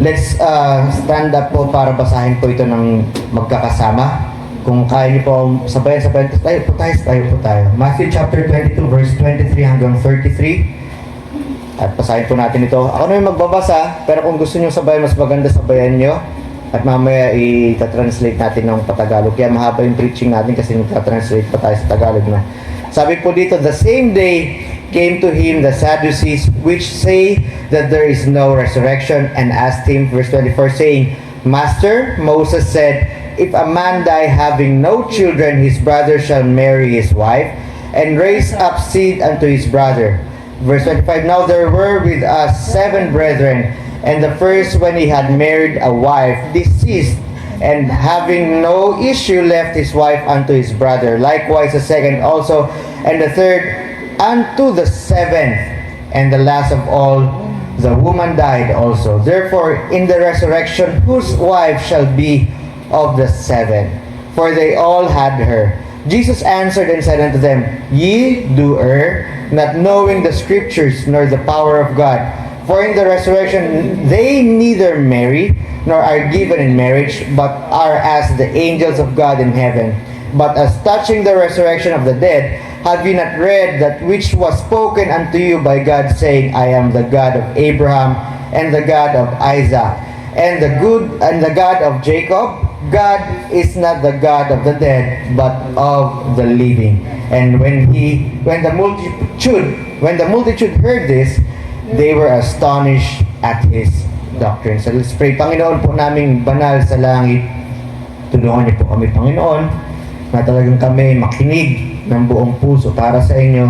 Let's stand up po para basahin po ito ng magkakasama. Kung kaya niyo po sabayan-sabayan, tayo po tayo. Matthew chapter 22 verse 23 hanggang 33. At basahin po natin ito. Ako na yung magbabasa, pero kung gusto niyo sabayan, mas maganda sabayan niyo. At mamaya i-translate natin ng Patagalog. Kaya mahaba yung preaching natin kasi nagta-translate pa tayo sa Tagalog na. Sabi po dito, the same day came to him the Sadducees, which say that there is no resurrection, and asked him, verse 24, saying, Master, Moses said, if a man die having no children, his brother shall marry his wife, and raise up seed unto his brother. Verse 25, now there were with us 7 brethren, and the first, when he had married a wife, deceased, and having no issue, left his wife unto his brother. Likewise the second also, and the third unto the 7th, and the last of all, the woman died also. Therefore, in the resurrection, whose wife shall be of the 7? For they all had her. Jesus answered and said unto them, Ye do err, not knowing the Scriptures, nor the power of God. For in the resurrection they neither marry, nor are given in marriage, but are as the angels of God in heaven. But as touching the resurrection of the dead, have you not read that which was spoken unto you by God, saying, I am the God of Abraham, and the God of Isaac, and the God of Jacob? God is not the God of the dead, but of the living. And when the multitude heard this, they were astonished at his doctrine. So let's pray. Panginoon po naming banal sa langit, tulungan niyo po kami, Panginoon, na talagang kami makinig ng buong puso para sa inyo,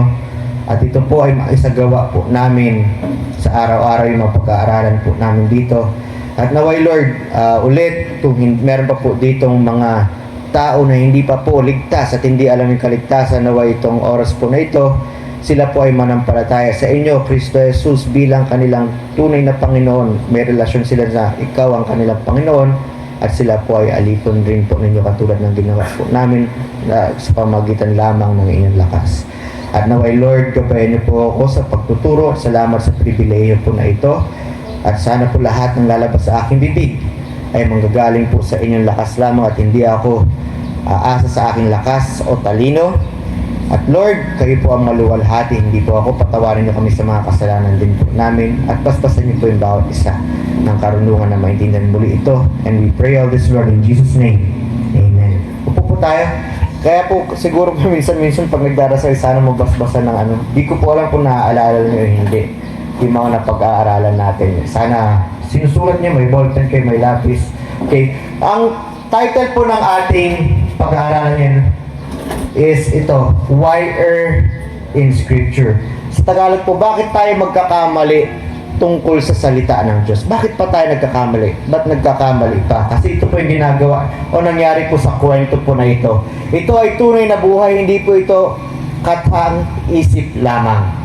at ito po ay maisagawa po namin sa araw-araw yung mga pag-aaralan po namin dito. At naway Lord, ulit, kung meron pa po ditong mga tao na hindi pa po ligtas at hindi alam yung kaligtasan, naway itong oras po na ito, sila po ay manampalataya sa inyo, Kristo Jesus, bilang kanilang tunay na Panginoon. May relasyon sila na ikaw ang kanilang Panginoon, at sila po ay alipon rin po ninyo katulad ng ginawa po namin sa pamagitan lamang ng inyong lakas. At naway Lord, gabayan niyo po ako sa pagtuturo. Salamat sa pribilehiyo po na ito. At sana po lahat ng lalabas sa aking bibig ay manggagaling po sa inyong lakas lamang, at hindi ako aasa sa aking lakas o talino. At Lord, kayo po ang maluwalhati, hindi po ako. Patawarin niyo kami sa mga kasalanan din po namin, at basbasan niyo po yung bawat isa ng karunungan na maintindihan muli ito. And we pray all this, Lord, in Jesus' name. Amen. Upo po tayo. Kaya po, siguro po minsan-minsan pag nagdarasal, sana magbasbasan ng ano. Di ko po alam kung naaalala niyo o hindi yung mga napag-aaralan natin. Sana sinusulat niyo, may ballpen kayo, may lapis. Okay. Ang title po ng ating pag-aaralan niyan is ito, Why Err in Scripture. Sa Tagalog po, bakit tayo magkakamali tungkol sa salita ng Diyos? Bakit pa tayo nagkakamali? Ba't nagkakamali pa? Kasi ito po yung ginagawa o nangyari po sa kwento po na ito. Ito ay tunay na buhay, hindi po ito kathang isip lamang.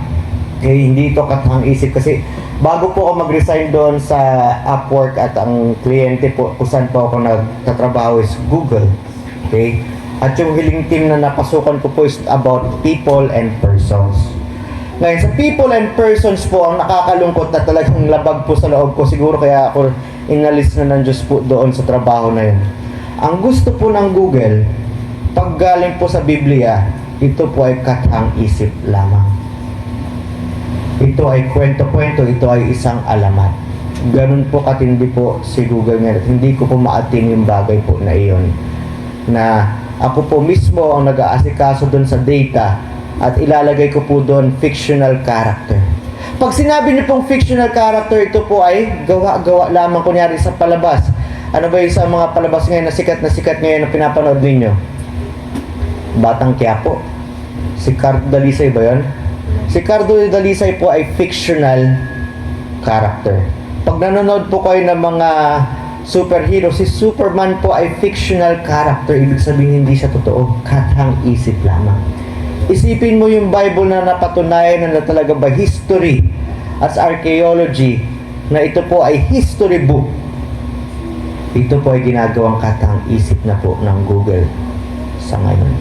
Okay, hindi ito kathang isip kasi bago po ako mag-resign doon sa Upwork, at ang kliyente po kung saan po ako nagtatrabaho is Google. Okay? At yung hiling team na napasukan ko po is about people and persons. Ngayon, sa people and persons po, ang nakakalungkot na talagang labag po sa loob ko. Siguro kaya ako inalis na ng Diyos po doon sa trabaho na yun. Ang gusto po ng Google, pag galing po sa Biblia, ito po ay kathang isip lamang. Ito ay kwento-kwento, ito ay isang alamat. Ganun po katindi po si Google ngayon. Hindi ko po maatin yung bagay po na iyon. Na ako po mismo ang nag-aasikaso doon sa data, at ilalagay ko po doon fictional character. Pag sinabi niyo pong fictional character, ito po ay gawa-gawa lamang, kunyari sa palabas. Ano ba yung sa mga palabas ngayon na sikat ngayon na pinapanood ninyo? Batang Quiapo. Si Cardo Dalisay ba yun? Si Cardo Dalisay po ay fictional character. Pag nanonood po kayo ng mga superhero, si Superman po ay fictional character. Ibig sabihin hindi siya totoo, kathang isip lamang. Isipin mo yung Bible na napatunayan na talaga ba history as archaeology, na ito po ay history book. Ito po ay ginagawang kathang isip na po ng Google sa ngayon.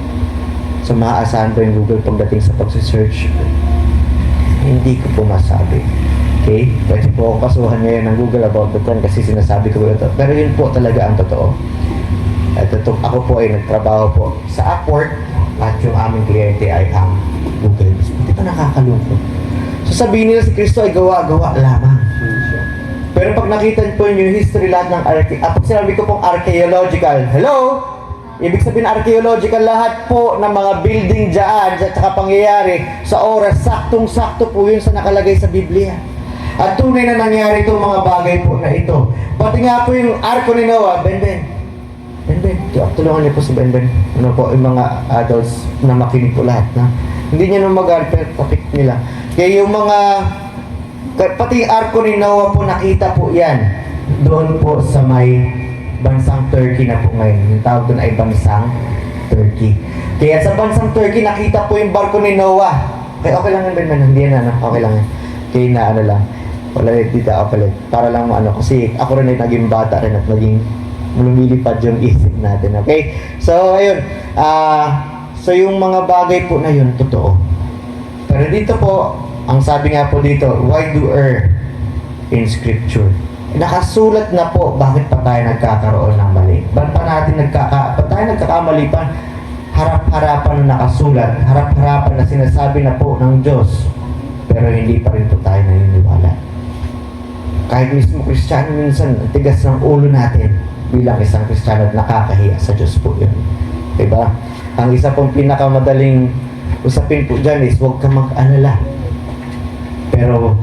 So maaasahan po yung Google pagdating sa pag-search? Hindi ko po masabi. Okay? Pwede po ako kasuhan ngayon ng Google about the one kasi sinasabi ko ito. Pero yun po talaga ang totoo. At ito, ako po ay nagtrabaho po sa Upwork at yung aming kliyente ay ang Google. Hindi pa nakakalungkot. So sabihin nila si Kristo ay gawa-gawa lamang. Pero pag nakita po yung history lahat ng pag sinabi ko pong archaeological, hello? Ibig sabihin archaeological lahat po ng mga building dyan at saka pangyayari sa oras, saktong-sakto po yun sa nakalagay sa Biblia. At tunay na nangyari itong mga bagay po na ito. Pati nga po yung arko ni Noah, Ben, tulungan niyo po si Ben. Ano po, yung mga adults na makinig po lahat. Na? Hindi niya naman mag-alper, topic nila. Kaya yung mga, pati yung arko ni Noah po, nakita po yan. Doon po sa may bansang Turkey na po ngayon. Yung tawag doon ay bansang Turkey. Kaya sa bansang Turkey, nakita po yung barko ni Noah. Kaya okay lang yan, Ben, hindi yan, okay lang yan. Kaya na ano lang. Wala dito ako palit. Para lang kasi ako rin ay naging bata rin at naging lumilipad yung isip natin. Okay? So, ayun. So, yung mga bagay po na yun, totoo. Pero dito po, ang sabi nga po dito, why do err in Scripture? Nakasulat na po, bakit pa tayo nagkakaroon ng mali? Ba't pa tayo nagkakamali pa? Harap-harapan na nakasulat, harap-harapan na sinasabi na po ng Diyos. Pero hindi pa rin po tayo naniniwala. Kahit mismo Kristiyano minsan, tigas ng ulo natin bilang isang Kristiyano at nakakahiya sa Diyos po yun. Diba? Ang isa pong pinakamadaling usapin po dyan is huwag ka mag-alala. Pero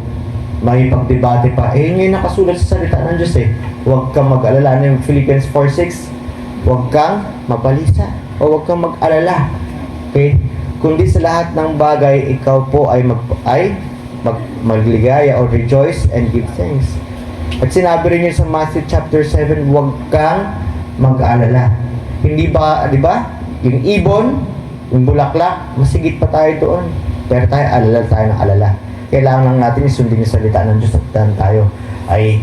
may pagdebate pa. Yun yung nakasulat sa salita ng Diyos Huwag kang mag-alala. Ano yung Philippians 4:6? Huwag kang mabalisa o huwag kang mag-alala. Okay? Kundi sa lahat ng bagay, ikaw po ay magligaya or rejoice and give thanks. At sinabi rin yun sa Matthew chapter 7, huwag kang mag-alala. Hindi ba, di ba? Yung ibon, yung bulaklak, masigit pa tayo doon. Pero tayo, alala tayo ng alala. Kailangan lang natin isundin yung salita ng Diyos at tayo ay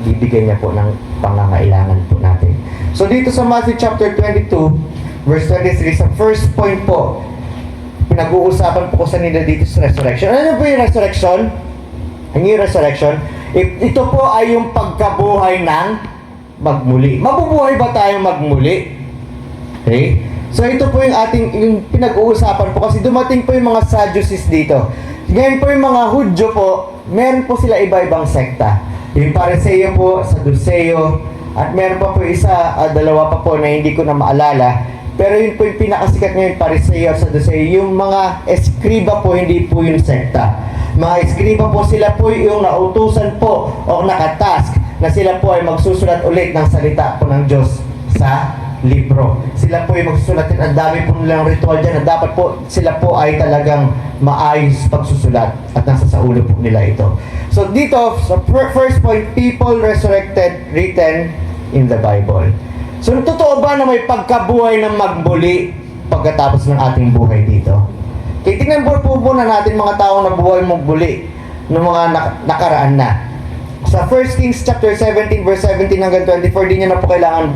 bibigyan niya po ng pangangailangan po natin. So dito sa Matthew chapter 22, verse 23, sa first point po, pinag-uusapan po ko sa nila dito sa resurrection. Ano po yung resurrection? Ang yung resurrection, ito po ay yung pagkabuhay ng magmuli. Mabubuhay ba tayo magmuli? Okay? So ito po yung pinag-uusapan po kasi dumating po yung mga Sadducees dito. Ngayon po yung mga Hudyo po, meron po sila iba-ibang sekta. Yung Pariseo po, Sadduseo, at meron pa po isa, dalawa pa po na hindi ko na maalala. Pero yun po yung pinakasikat ngayon, Pariseo at Sadduseo. Yung mga eskriba po, hindi po yung sekta. Mga eskriba po, sila po yung nautusan po o nakatask na sila po ay magsusulat ulit ng salita po ng Diyos sa libro. Sila po ay magsusulat. Ang dami po nilang ritual dyan na dapat po sila po ay talagang maayos pagsusulat at nasa sa ulo po nila ito. So dito, sa first point, people resurrected written in the Bible. So totoo ba na may pagkabuhay ng magmuli pagkatapos ng ating buhay dito? Kaya tingnan po muna natin mga taong nabuhay magmuli ng mga nakaraan na. Sa 1 Kings chapter 17 verse 17 hanggang 24, di nyo na po kailangan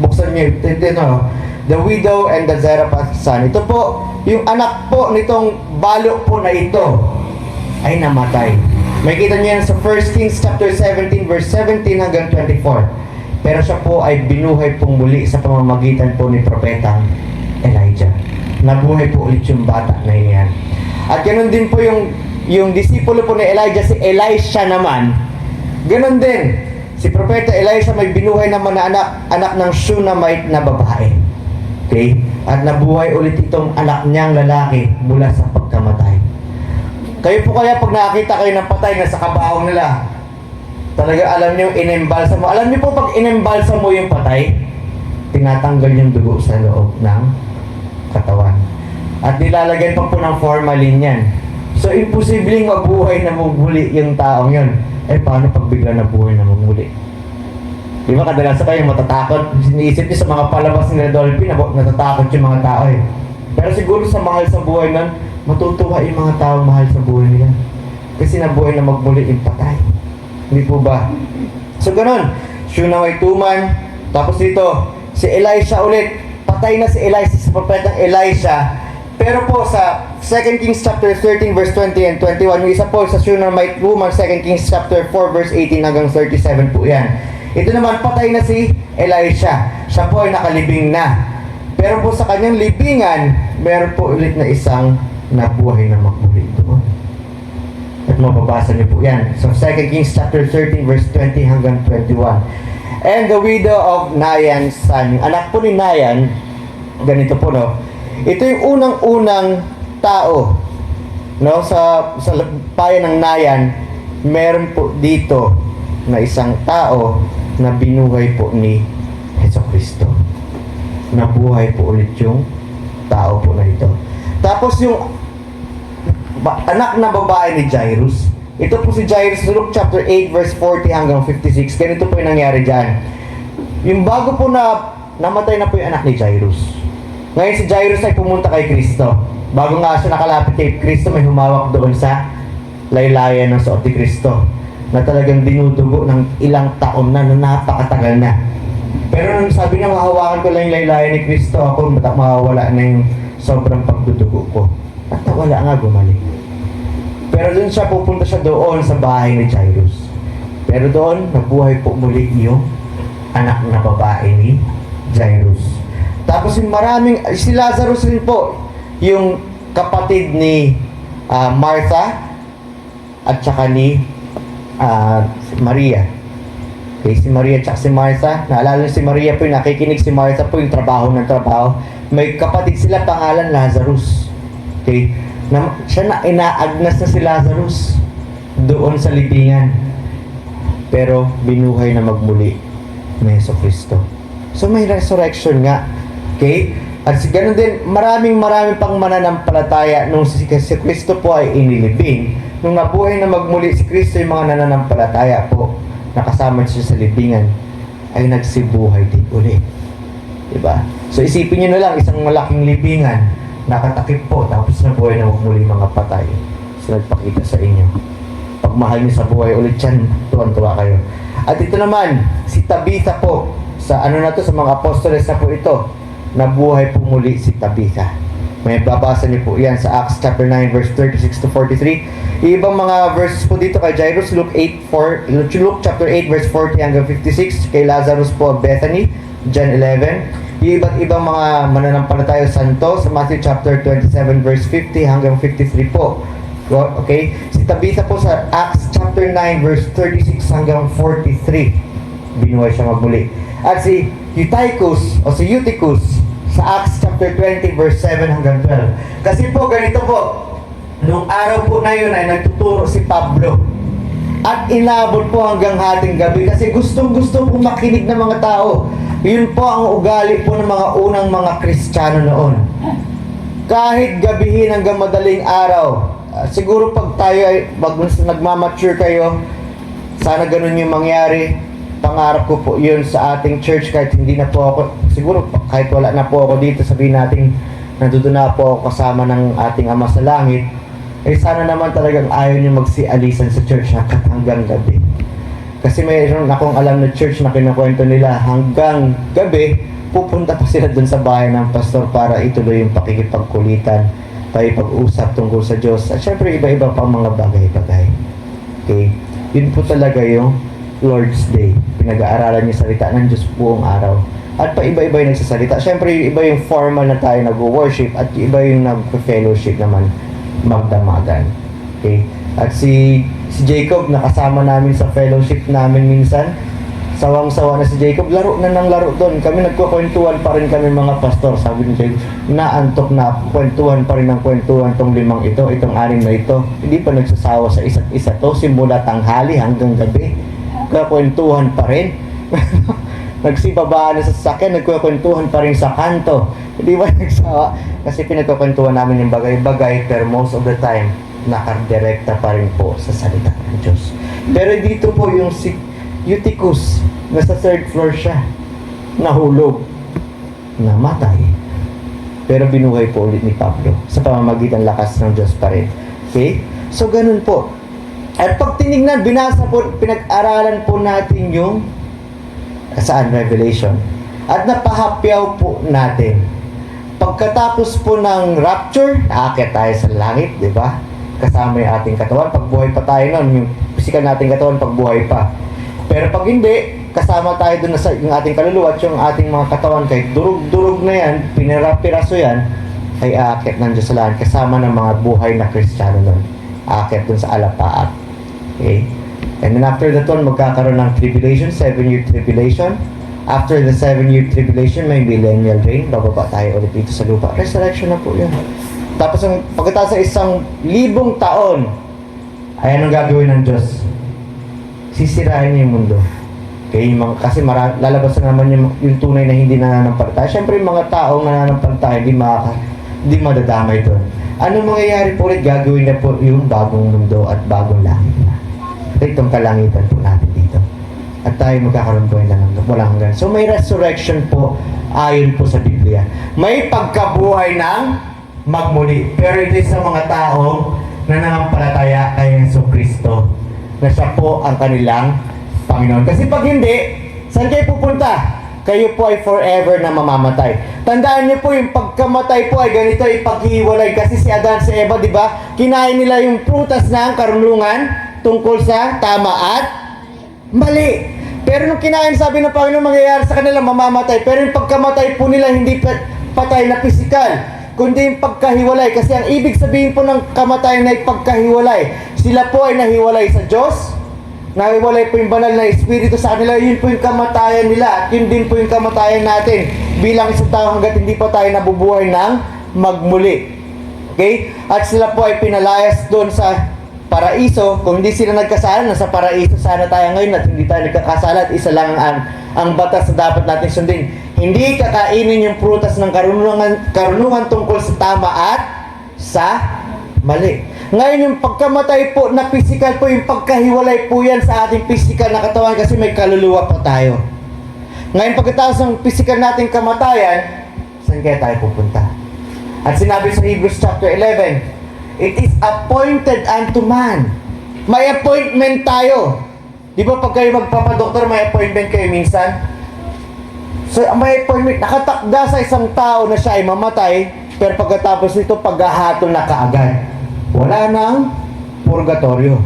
buksan nyo. The widow and the Zarephath's son. Ito po, yung anak po nitong balo po na ito ay namatay. May kita nyo yan sa 1 Kings chapter 17 verse 17 hanggang 24. Pero siya po ay binuhay pong muli sa pamamagitan po ni Propetang Elijah. Nabuhay po ulit yung bata na yan. At ganoon din po yung disipulo po ni Elijah, si Elisha naman. Ganoon din. Si Propeta Elisha may binuhay naman na anak ng Shunammite na babae. Okay? At nabuhay ulit itong anak niyang lalaki mula sa pagkamatay. Kayo po kaya pag nakakita kayo ng patay na sa kabaong nila, talaga alam niyo inembalsa mo. Alam niyo po pag inembalsa mo yung patay, tinatanggal yung dugo sa loob ng katawan. At nilalagyan pa po ng formalin yan. So, imposibleng mabuhay na muli yung taong yun. Paano pag bigla nabuhay na muli? Di ba kadalasan kayo matatakot? Siniisip niyo sa mga palabas ni Dolphy, natatakot yung mga tao Pero siguro sa mahal sa buhay nun, matutuwa yung mga tao mahal sa buhay nila. Kasi nabuhay na magmuli yung patay. Hindi po ba? So, ganun. Shunammite tuman. Tapos dito, si Elisha ulit. Patay na si Elisha, sa propetang Elisha. Pero po sa 2 Kings chapter 13 verse 20 and 21, yung isa po sa Shunammite woman, 2 Kings chapter 4 verse 18 hanggang 37 po yan. Ito naman, patay na si Elisha. Siya po ay nakalibing na. Pero po sa kanyang libingan, meron po ulit na isang nabuhay na magmuli doon. At mababasa niyo po yan. So 2 Kings chapter 13 verse 20 hanggang 21. And the widow of Nayan's son. Yung anak po ni Nayan, ganito po, no? Ito yung unang-unang tao, no? Sa bayan ng Nayan, meron po dito na isang tao na binuhay po ni Jesucristo. Nabuhay po ulit yung tao po na ito. Tapos yung anak na babae ni Jairus, ito po si Jairus, Luke chapter 8 verse 40 hanggang 56. Ganito po yung nangyari dyan. Yung bago po na namatay na po yung anak ni Jairus. Ngayon si Jairus ay pumunta kay Kristo. Bago nga siya nakalapit kay Kristo, may humawak doon sa laylayan ng suot ni Kristo na talagang dinudugo ng ilang taon na napakatagal na. Pero nung sabi niya, mahawakan ko lang yung laylayan ni Kristo, ako mawawala na yung sobrang pagdudugo ko. At wala nga, gumaling. Pero doon siya, pupunta siya doon sa bahay ni Jairus. Pero doon, nabuhay po muli yung anak na babae ni Jairus. Tapos yung si Lazarus rin po, yung kapatid ni Martha at saka ni Maria. Okay, si Maria at saka si Martha. Naalala si Maria po, yung nakikinig si Martha po, yung trabaho ng trabaho. May kapatid sila, pangalan Lazarus. Okay, siya na inaagnas na si Lazarus doon sa libingan. Pero binuhay na magmuli ni Jesucristo. So may resurrection nga. Okay? At ganoon din, maraming pang mananampalataya nung si Kristo po ay inilibing. Nung nabuhay na magmuli si Kristo, yung mga nananampalataya po, nakasama siya sa libingan, ay nagsibuhay din ulit. Diba? So isipin nyo na lang, isang malaking libingan, nakatakip po, tapos nabuhay na magmuli mga patay. So nagpakita sa inyo. Pagmahal niyo sa buhay ulit yan, tuwan-tuwa kayo. At ito naman, si Tabitha po, sa sa mga apostoles na po ito, nabuhay po muli si Tabitha. May babasa niyo po yan sa Acts chapter 9 verse 36 to 43. Ibang mga verses po dito kay Jairus, Luke chapter 8 verse 40 hanggang 56. Kay Lazarus po, Bethany, John 11. Yung iba't ibang mga mananampalataya santo sa Matthew chapter 27 verse 50 hanggang 53 po. Okay? Si Tabitha po sa Acts chapter 9 verse 36 hanggang 43. Binuhay siya magmuli. At si Eutychus o si Eutychus sa Acts chapter 20 verse 7 hanggang 12. Kasi po ganito po, nung araw po na yun ay nagtuturo si Pablo. At inabot po hanggang hating gabi kasi gustong-gusto po makinig ng mga tao. Yun po ang ugali po ng mga unang mga Kristiyano noon. Kahit gabihin hanggang madaling araw, siguro pag tayo ay nagmamature kayo, sana ganun yung mangyari. Pangarap ko po yun sa ating church kahit hindi na po ako, siguro kahit wala na po ako dito, sabihin natin nandoon na po ako kasama ng ating Ama sa Langit, eh sana naman talagang ayaw niyo magsialisan sa church hanggang gabi. Kasi mayroon akong alam na church na kinukwento nila hanggang gabi, pupunta pa sila dun sa bahay ng pastor para ituloy yung pakikipagkulitan, pag-usap tungkol sa Diyos. At syempre iba-iba pang mga bagay-bagay. Okay? Yun po talaga yung Lord's Day. Pinag-aaralan yung salita ng Diyos buong araw. At pa iba-iba yung nagsasalita. Siyempre, iba yung formal na tayo nag-worship at iba yung nag-fellowship naman magdamagan. Okay? At si Jacob, nakasama namin sa fellowship namin minsan. Sawang-sawa na si Jacob. Laro na ng laro doon. Kami nagkukwentuhan pa rin kami mga pastor. Sabi ni Jacob, naantok na. Kwentuhan pa rin ng kwentuhan tong 5 ito, itong 6 na ito. Hindi pa nagsasawa sa isa't isa to. Simula tanghali hanggang gabi. Nagkukwentuhan pa rin. Nagsibabaan na sa sasakyan, nagkukwentuhan pa rin sa kanto. Hindi ba nagsawa? Kasi pinagkukwentuhan namin yung bagay-bagay, pero most of the time, nakadirekta pa rin po sa salita ng Diyos. Pero dito po yung si Eutychus, nasa 3rd floor siya, nahulog, namatay. Pero binuhay po ulit ni Pablo sa pamamagitan lakas ng Diyos pa rin. Okay? So, ganun po. At pag tinignan, binasa po, pinag-aralan po natin yung Revelation. At napahapyaw po natin Pagkatapos po ng rapture, aakyat tayo sa langit, di ba? Kasama yung ating katawan. Pagbuhay pa tayo nun, yung physical nating katawan, pagbuhay pa. Pero pag hindi, kasama tayo dun sa yung ating kaluluwa at yung ating mga katawan, kahit durug-durug na yan, pinirapiraso yan, ay aakyat ng Diyos sa langit, kasama ng mga buhay na Kristiyano nun. Aakyat dun sa alapaap. Okay? And then after that one, magkakaroon ng tribulation, 7-year tribulation. After the 7-year tribulation, may millennial reign. Bababa tayo ulit dito sa lupa. Resurrection na po yun. Tapos pagkatapos sa 1,000 taon, ay anong gagawin ng Diyos? Sisirain niya yung mundo. Okay, kasi lalabas na naman yung tunay na hindi nananampalataya. Siyempre, yung mga taong nananampalataya, hindi madadamay doon. Ano mangyayari po ulit? Gagawin na po yung bagong mundo at bagong langit na. Ito itong kalangitan po natin dito. At tayo magkakaroon po ng walang hanggan. So may resurrection po ayon po sa Biblia. May pagkabuhay ng magmuli. Pero ito sa mga taong nananampalataya kay Jesucristo na siya po ang kanilang Panginoon. Kasi pag hindi, saan kayo pupunta? Kayo po ay forever na mamamatay. Tandaan niyo po yung pagkamatay po ay ganito, ipaghiwalay. Kasi si Adan, si Eva, di ba? Kinain nila yung prutas ng karunungan tungkol sa tama at mali. Pero nung kinain, sabi ng Panginoon, mangyayari sa kanila, mamamatay. Pero yung pagkamatay po nila, hindi patay na pisikal, kundi yung pagkahiwalay. Kasi ang ibig sabihin po ng kamatayan na pagkahiwalay, sila po ay nahiwalay sa Diyos, nahiwalay po yung banal na Espiritu sa kanila, yun po yung kamatayan nila. At yun din po yung kamatayan natin bilang isang tao hanggat hindi pa tayo nabubuhay ng magmuli. Okay? At sila po ay pinalayas doon sa paraiso. Kung hindi sila nagkasala, nasa paraiso sana tayo ngayon at hindi tayo nagkakasala at isa lang ang batas na dapat natin sundin. Hindi kakainin yung prutas ng karunungan tungkol sa tama at sa mali. Ngayon yung pagkamatay po na physical po, yung pagkahiwalay po yan sa ating physical na katawan kasi may kaluluwa pa tayo. Ngayon pagkatapos ng physical nating kamatayan, saan kaya tayo pupunta? At sinabi sa Hebrews chapter 11, it is appointed unto man. May appointment tayo. Di ba pag kayo magpapadoktor, may appointment kayo minsan? So, may appointment. Nakatakda sa isang tao na siya ay mamatay, pero pagkatapos nito, paghahatol na kaagad. Wala nang purgatorio.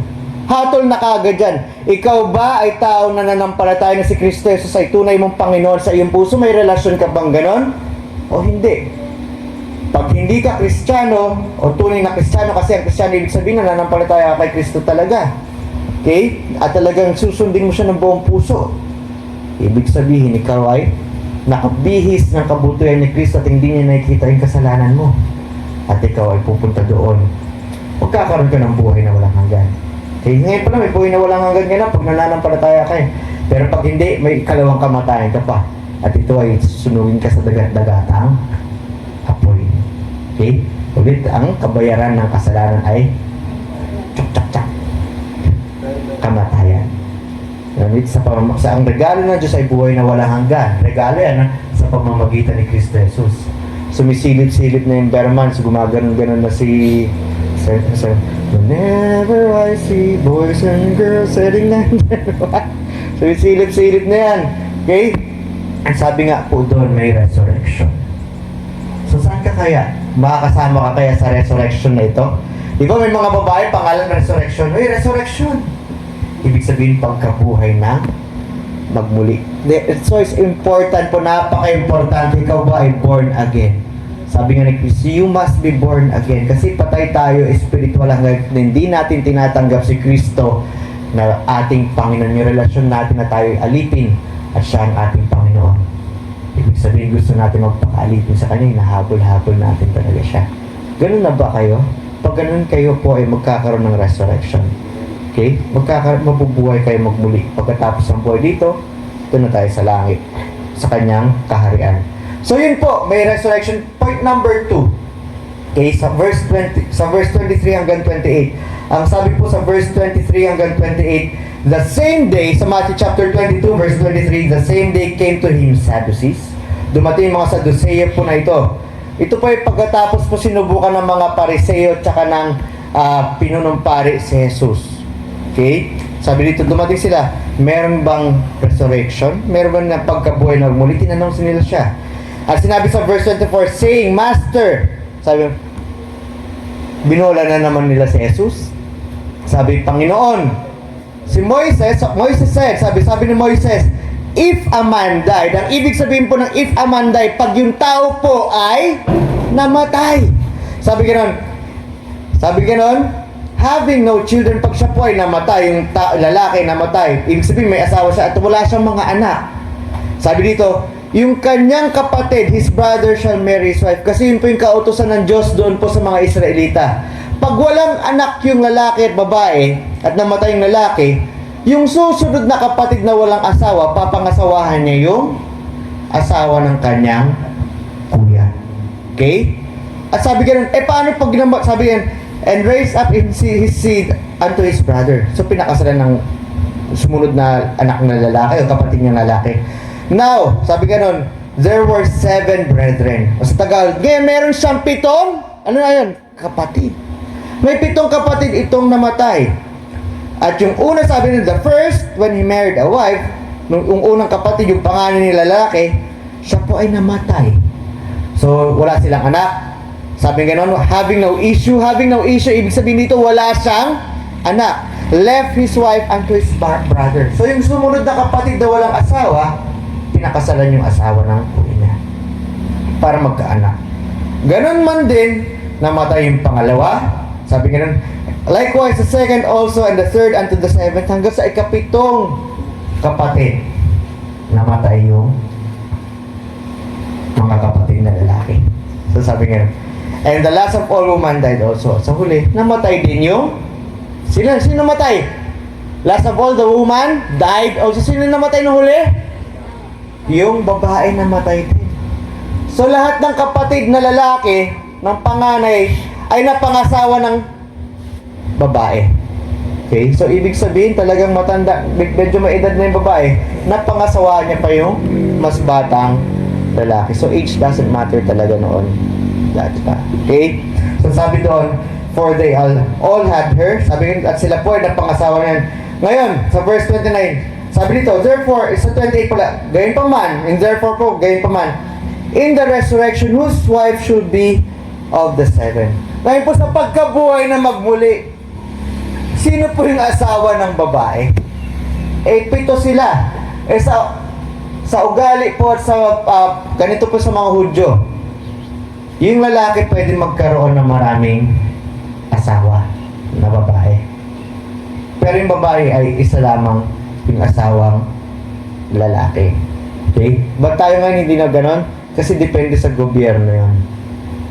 Hatol na kaagad yan. Ikaw ba ay tao na nananampalataya na si Kristo Jesus ay tunay mong Panginoon sa iyong puso? May relasyon ka bang ganon? O hindi? Pag hindi ka Kristiyano o tunay na Kristiyano, kasi ang Kristiyano ibig sabihin na nananampalataya kay Kristo talaga. Okay? At talagang susundin mo siya ng buong puso. Ibig sabihin, ikaw ay nakabihis ng kabutihan ni Kristo at hindi niya nakikita yung kasalanan mo. At ikaw ay pupunta doon. Magkakaroon ka ng buhay na walang hanggan. Okay? Ngayon pala may buhay na walang hanggan ka na pag nananampalataya ka. Pero pag hindi, may ikalawang kamatayan ka pa. At ito ay susunugin ka sa dagat-dagatang apoy. Okay? Ulit, ang kabayaran ng kasalanan ay tsak-tsak-tsak. Kamatayan. Ulit, ang regalo ng Diyos ay buhay na walang hanggan. Regalo yan sa pamamagitan ni Kristo Jesus. Sumisilip-silip na yung Berman, so gumaganon-ganon na si whenever I see boys and girls setting down. Sumisilip-silip na yan. Okay? Ang sabi nga po doon, may resurrection. So saan ka kaya? Makakasama ka kaya sa resurrection na ito? Di ba may mga babae pangalan resurrection? Uy, resurrection! Ibig sabihin pagkabuhay na magmuli. So it's important po, napaka-importante. Ikaw ba ay born again? Sabi nga ni Kristo, you must be born again. Kasi patay tayo, spiritual hanggang hindi natin tinatanggap si Kristo na ating Panginoon. Yung relasyon natin na tayo alipin at siya ang ating Panginoon. Ibig sabihin, gusto natin magpakaalipin sa Kanya, nahabol-habol natin talaga siya. Ganun na ba kayo? Pag ganun kayo po ay magkakaroon ng resurrection. Okay? Mabubuhay kayo magmuli. Pagkatapos ng buhay dito, ito na tayo sa langit, sa Kanyang kaharian. So yun po, may resurrection. Point number 2. Okay, sa verse 23 hanggang 28. Ang sabi po sa verse 23 hanggang 28, the same day, sa Matthew chapter 22, verse 23, the same day came to him Sadducees. Dumating mga Sadduceo po na ito. Ito po ay pagkatapos po sinubukan ng mga Pariseo at saka ng pinunong pari si Jesus. Okay? Sabi dito, dumating sila, meron bang resurrection? Meron bang na pagkabuhay na muli? Tinanong nila siya. At sinabi sa verse 24, saying, Master, sabi, binola na naman nila si Jesus. Sabi, Panginoon, si Moises said, sabi ni Moises, if a man died, ang ibig sabihin po ng if a man died, pag yung tao po ay namatay. Sabi ganon, having no children, pag siya po ay namatay, yung lalaki namatay, ibig sabihin may asawa siya at wala siyang mga anak. Sabi dito, yung kanyang kapatid, his brother shall marry his wife. Kasi yun po yung kautusan ng Diyos doon po sa mga Israelita. Pag walang anak yung lalaki at babae, at namatay yung lalaki, yung susunod na kapatid na walang asawa, papangasawahan niya yung asawa ng kanyang kuya. Okay? At sabi ganun, paano pag sabi ganun, and raise up his seed unto his brother. So pinakasalan ng sumunod na anak na lalaki o kapatid niyang lalaki. Now, sabi ganun, there were 7 brethren. O sa Tagalog, ngayon meron siyang 7, ano na yun? Kapatid. May 7 kapatid itong namatay. At yung una sabi nila, the first, when he married a wife, yung unang kapatid, yung pangalan ni lalaki, siya po ay namatay. So, wala silang anak. Sabi gano'n, having no issue, ibig sabihin dito, wala siyang anak. Left his wife unto his brother. So yung sumunod na kapatid na walang asawa, pinakasalan yung asawa ng kuya niya para magkaanak. Ganon man din, namatay yung pangalawa. Sabi gano'n, likewise the second also and the third unto the seventh, hanggang sa ikapitong kapatid, namatay yung mga kapatid na lalaki. So sabi gano'n, and the last of all woman died also. Sa huli, namatay din yung sino namatay? Last of all the woman died also. Sino namatay na huli? Yung babae namatay din. So lahat ng kapatid na lalaki ng panganay ay napangasawa ng babae. Okay? So ibig sabihin talagang matanda, medyo may edad na yung babae, napangasawa niya pa yung mas batang lalaki. So age doesn't matter talaga noon. Okay? So sabi doon, for they all had her. Sabi at sila po ay napangasawa niyan. Ngayon, sa verse 29, sabi dito, therefore, sa 28 pala, gayon pa man, and therefore po, gayon pa man, in the resurrection, whose wife should be of the 7? Ngayon po sa pagkabuhay na magmuli, sino po yung asawa ng babae? 7 sila. Sa ugali po at sa ganito po sa mga Hudyo, yung lalaki pwede magkaroon ng maraming asawa na babae. Pero yung babae ay isa lamang yung asawang lalaki. Okay? Ba't tayo ngayon hindi na ganon? Kasi depende sa gobyerno yun.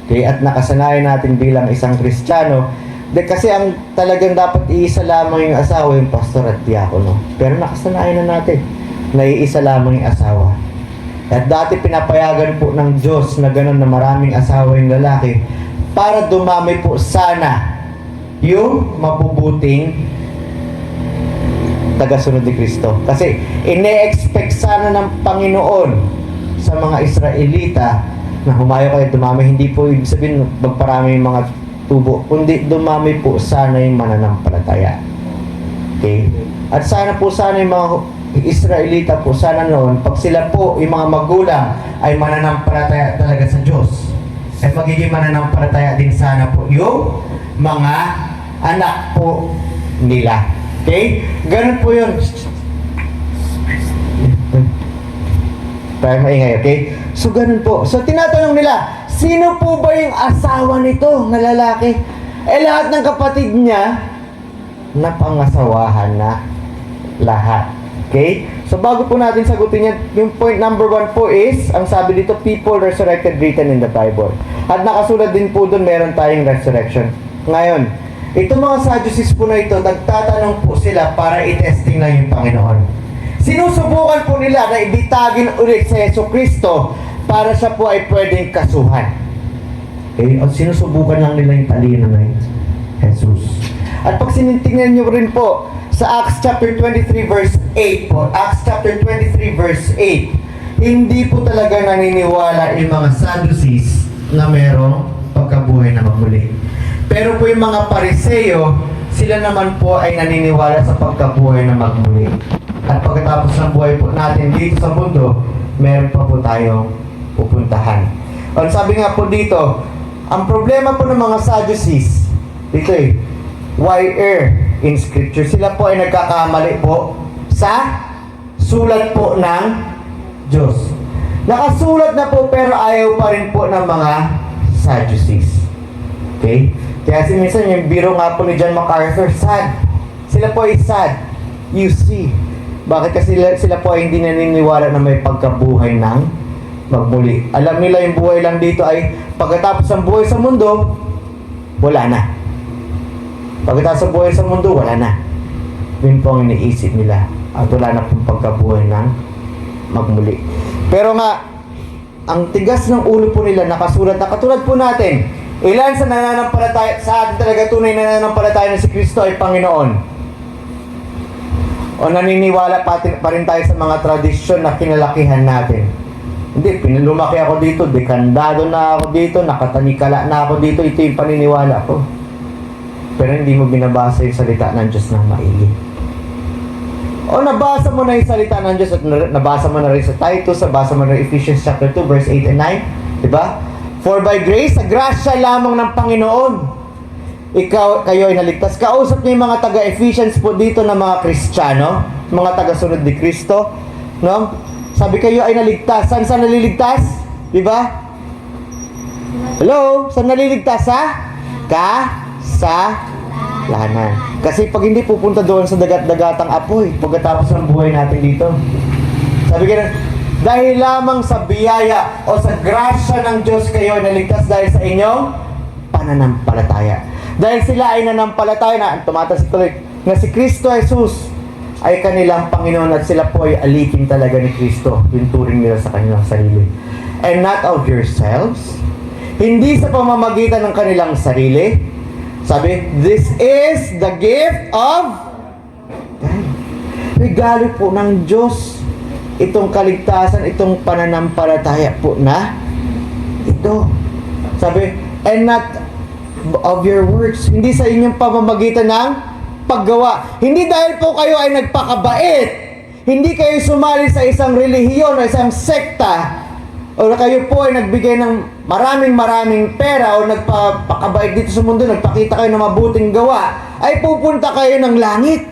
Okay? At nakasanayan natin bilang isang Kristiyano, kasi ang talagang dapat iisa lamang yung asawa, yung pastor at diakono. Pero nakasanayan na natin na iisa lamang yung asawa. At dati pinapayagan po ng Diyos na gano'n na maraming asawa yung lalaki para dumami po sana yung mabubuting tagasunod ni Kristo. Kasi ine-expect sana ng Panginoon sa mga Israelita na humayo kayo dumami. Hindi po ibig sabihin magparami yung mga tubo, kundi dumami po sana yung mananampalataya. Okay? At sana yung mga Israelita po, sana noon, pag sila po, yung mga magulang, ay mananampalataya talaga sa Diyos. At magiging mananampalataya din sana po yung mga anak po nila. Okay? Ganun po yun. Tayo maingay, okay? So, ganun po. So, tinatanong nila, sino po ba yung asawa nito na lalaki? Lahat ng kapatid niya, napangasawahan na lahat. Okay? So, bago po natin sagutin yan, yung point number 1 po is, ang sabi dito, people resurrected written in the Bible. At nakasulat din po doon, meron tayong resurrection. Ngayon, itong mga Sadducees po na ito, nagtatanong po sila para i-testing lang yung Panginoon. Sinusubukan po nila na ibitagin ulit sa Jesucristo para siya po ay pwedeng kasuhan. Okay? O sinusubukan lang nila yung talino na Jesus. At pag sinitingnan nyo rin po, sa Acts chapter 23 verse 8 po, Acts chapter 23 verse 8, hindi po talaga naniniwala yung mga Sadducees na merong pagkabuhay na magmuli. Pero po yung mga Pariseo, sila naman po ay naniniwala sa pagkabuhay na magmuli. At pagkatapos ng buhay po natin dito sa mundo, meron pa po tayong pupuntahan. Ang sabi nga po dito, ang problema po ng mga Sadducees, dito why err in Scripture? Sila po ay nagkakamali po sa sulat po ng Diyos. Nakasulat na po pero ayaw pa rin po ng mga Sadducees. Okay? Kaya minsan yung biro nga po ni John MacArthur, sad. Sila po ay sad. You see. Bakit kasi sila po ay hindi naniniwala na may pagkabuhay ng magmuli. Alam nila yung buhay lang dito ay pagkatapos ng buhay sa mundo, wala na. Pagkatapos ng buhay sa mundo, wala na. Yun po ang iniisip nila. At wala na pong pagkabuhay ng magmuli. Pero nga, ang tigas ng ulo po nila nakasulat na katulad po natin. Ilan sa nananampalataya, sa atin talaga tunay na nananampalataya na si Kristo ay Panginoon? O naniniwala pa rin tayo sa mga tradisyon na kinalakihan natin? Hindi, lumaki ako dito, dekandado na ako dito, nakatanikala na ako dito, ito yung paniniwala ko. Pero hindi mo binabasa yung salita ng Diyos ng maigi. O nabasa mo na yung salita ng Diyos at nabasa mo na rin sa Titus, nabasa mo na rin Ephesians chapter 2, verse 8 and 9. Diba? For by grace, sa grasya lamang ng Panginoon, kayo ay naligtas. Kausap niyo yung mga taga-Ephesians po dito na mga Kristiyano, mga taga-sunod ni Kristo. No? Sabi kayo ay naligtas. Saan naliligtas? Diba? Hello? Saan naliligtas ha? Kasalanan. Kasi pag hindi pupunta doon sa dagat-dagatang apoy, pagkatapos ng buhay natin dito. Sabi kayo, dahil lamang sa biyaya o sa grasya ng Diyos kayo ay naligtas dahil sa inyong pananampalataya. Dahil sila ay nanampalataya na, tumatas tuloy, na si Kristo Jesus ay kanilang Panginoon at sila po ay alipin talaga ni Kristo. Yung turing nila sa kanilang sarili. And not of yourselves. Hindi sa pamamagitan ng kanilang sarili. Sabi, this is the gift of God. Regalo po ng Diyos. Itong kaligtasan, itong pananampalataya po na ito. Sabi, and not of your works. Hindi sa inyong pamamagitan ng paggawa. Hindi dahil po kayo ay nagpakabait. Hindi kayo sumali sa isang relihiyon o isang sekta o kayo po ay nagbigay ng maraming pera o nagpakabait dito sa mundo, nagpakita kayo ng mabuting gawa, ay pupunta kayo ng langit.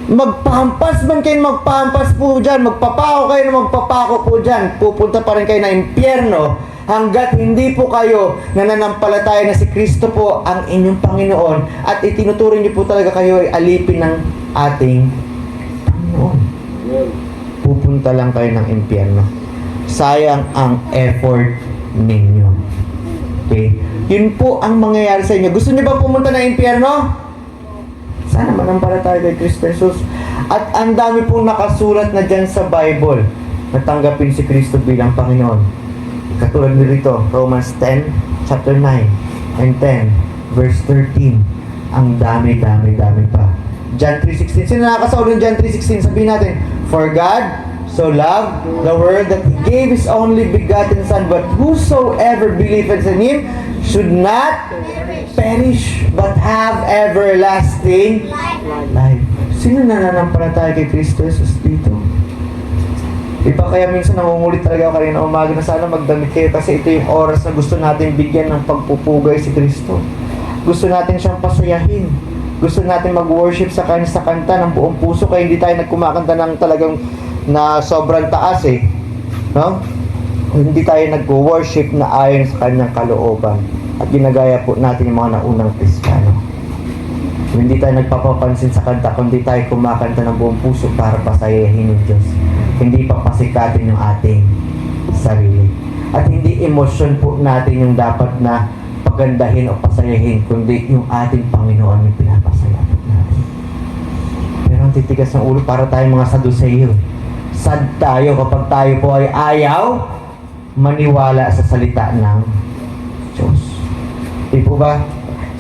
Magpahampas man kayo magpahampas po dyan, magpapako kayo na magpapako po dyan, pupunta pa rin kayo na impyerno hanggat hindi po kayo nananampalataya na si Kristo po ang inyong Panginoon at itinuturing niyo po talaga kayo ay alipin ng ating Panginoon. Pupunta lang kayo ng impyerno. Sayang ang effort ninyo. Okay? Yun po ang mangyayari sa inyo. Gusto niyo ba pumunta ng impyerno? Sana manampalataya kay Kristo Jesus. At ang dami pong nakasulat na dyan sa Bible na tanggapin si Kristo bilang Panginoon. Katulad nito, Romans 10, chapter 9 and 10, verse 13. Ang dami pa. John 3:16. Sino nakakasaw ng John 3:16? Sabihin natin, for God so loved the world that He gave His only begotten Son, but whosoever believeth in Him should not perish, but have everlasting life. Sino nananampalataya kay Kristo Jesus dito? Iba kaya minsan nangungulit talaga ako kanina umaga na sana magdamit kayo kasi ito yung oras na gusto natin bigyan ng pagpupugay si Kristo. Gusto natin siyang pasayahin. Gusto natin mag-worship sa kanya sa kanta ng buong puso kaya hindi tayo nagkumakanta ng talagang na sobrang taas no? Hindi tayo nag-worship na ayon sa kanyang kalooban at ginagaya po natin yung mga naunang Kristiyano. Hindi tayo nagpapapansin sa kanta kundi tayo kumakanta ng buong puso para pasayahin ng Diyos. Hindi pa pasikatin yung ating sarili. At hindi emosyon po natin yung dapat na pagandahin o pasayahin, kundi yung ating Panginoon yung pinapasaya po natin. Pero ang titigas ng ulo para tayo mga Saduseo. Sad tayo kapag tayo po ay ayaw maniwala sa salita ng Diyos. Di po ba?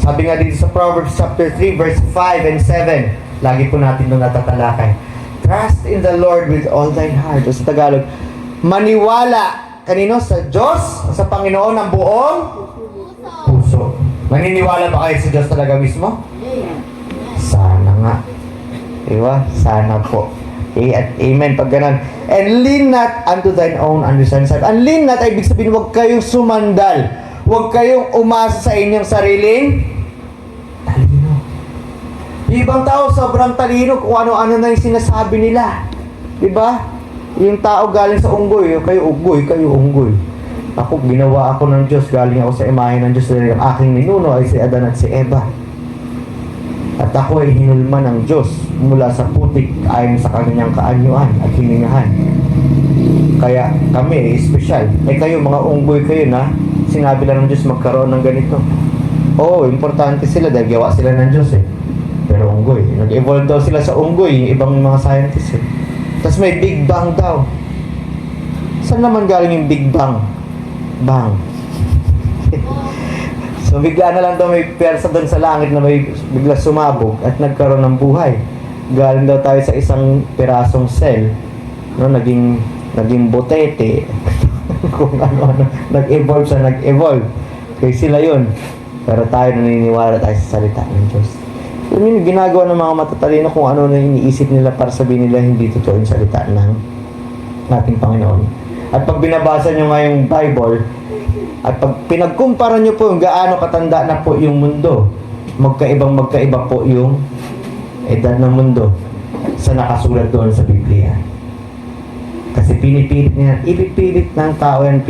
Sabi nga dito sa Proverbs chapter 3 verse 5 and 7, lagi po natin doon natatalakay. Trust in the Lord with all thine heart. O sa Tagalog, maniwala kanino? Sa Diyos? Sa Panginoon ng buong puso. Maniniwala ba kayo sa Diyos talaga mismo? Sana nga. Diba? Sana po. Okay, at amen pag ganun. And lean not unto thine own understanding. Ang lean not ay ibig sabihin, huwag kayong sumandal. Huwag kayong umasa sa inyong sariling talino. Yung ibang tao, sobrang talino kung ano-ano na yung sinasabi nila. Diba? Yung tao galing sa unggoy, kayo unggoy. Ako, ginawa ako ng Diyos, galing ako sa imahe ng Diyos, dahil ang aking ninuno ay si Adan at si Eva. At ako ay hinulman ng Diyos mula sa putik ayon sa kanyang kaanyuan at hiningahan. Kaya kami ay espesyal. Kayo mga unggoy kayo na sinabi lang ng Diyos magkaroon ng ganito. Oo, importante sila dahil gawa sila ng Diyos Pero unggoy. Nag-evolve daw sila sa unggoy, yung ibang mga scientists Tapos may Big Bang daw. Saan naman galing yung Big Bang? Bang. So bigla na lang daw may persa doon sa langit na may bigla sumabog at nagkaroon ng buhay. Galing daw tayo sa isang pirasong cell, no, naging botete. Kung ano, nag-evolve. Kaya sila yun. Pero tayo naniniwala tayo sa salita ng Diyos. So, yun yung ginagawa ng mga matatalino kung ano na iniisip nila para sabihin nila hindi totoo yung salita ng ating Panginoon. At pag binabasa nyo nga yung Bible, at pag pinagkumpara nyo po yung gaano katanda na po yung mundo, magkaiba po yung edad ng mundo sa nakasulat doon sa Biblia. Kasi ipipilit ng tao yan,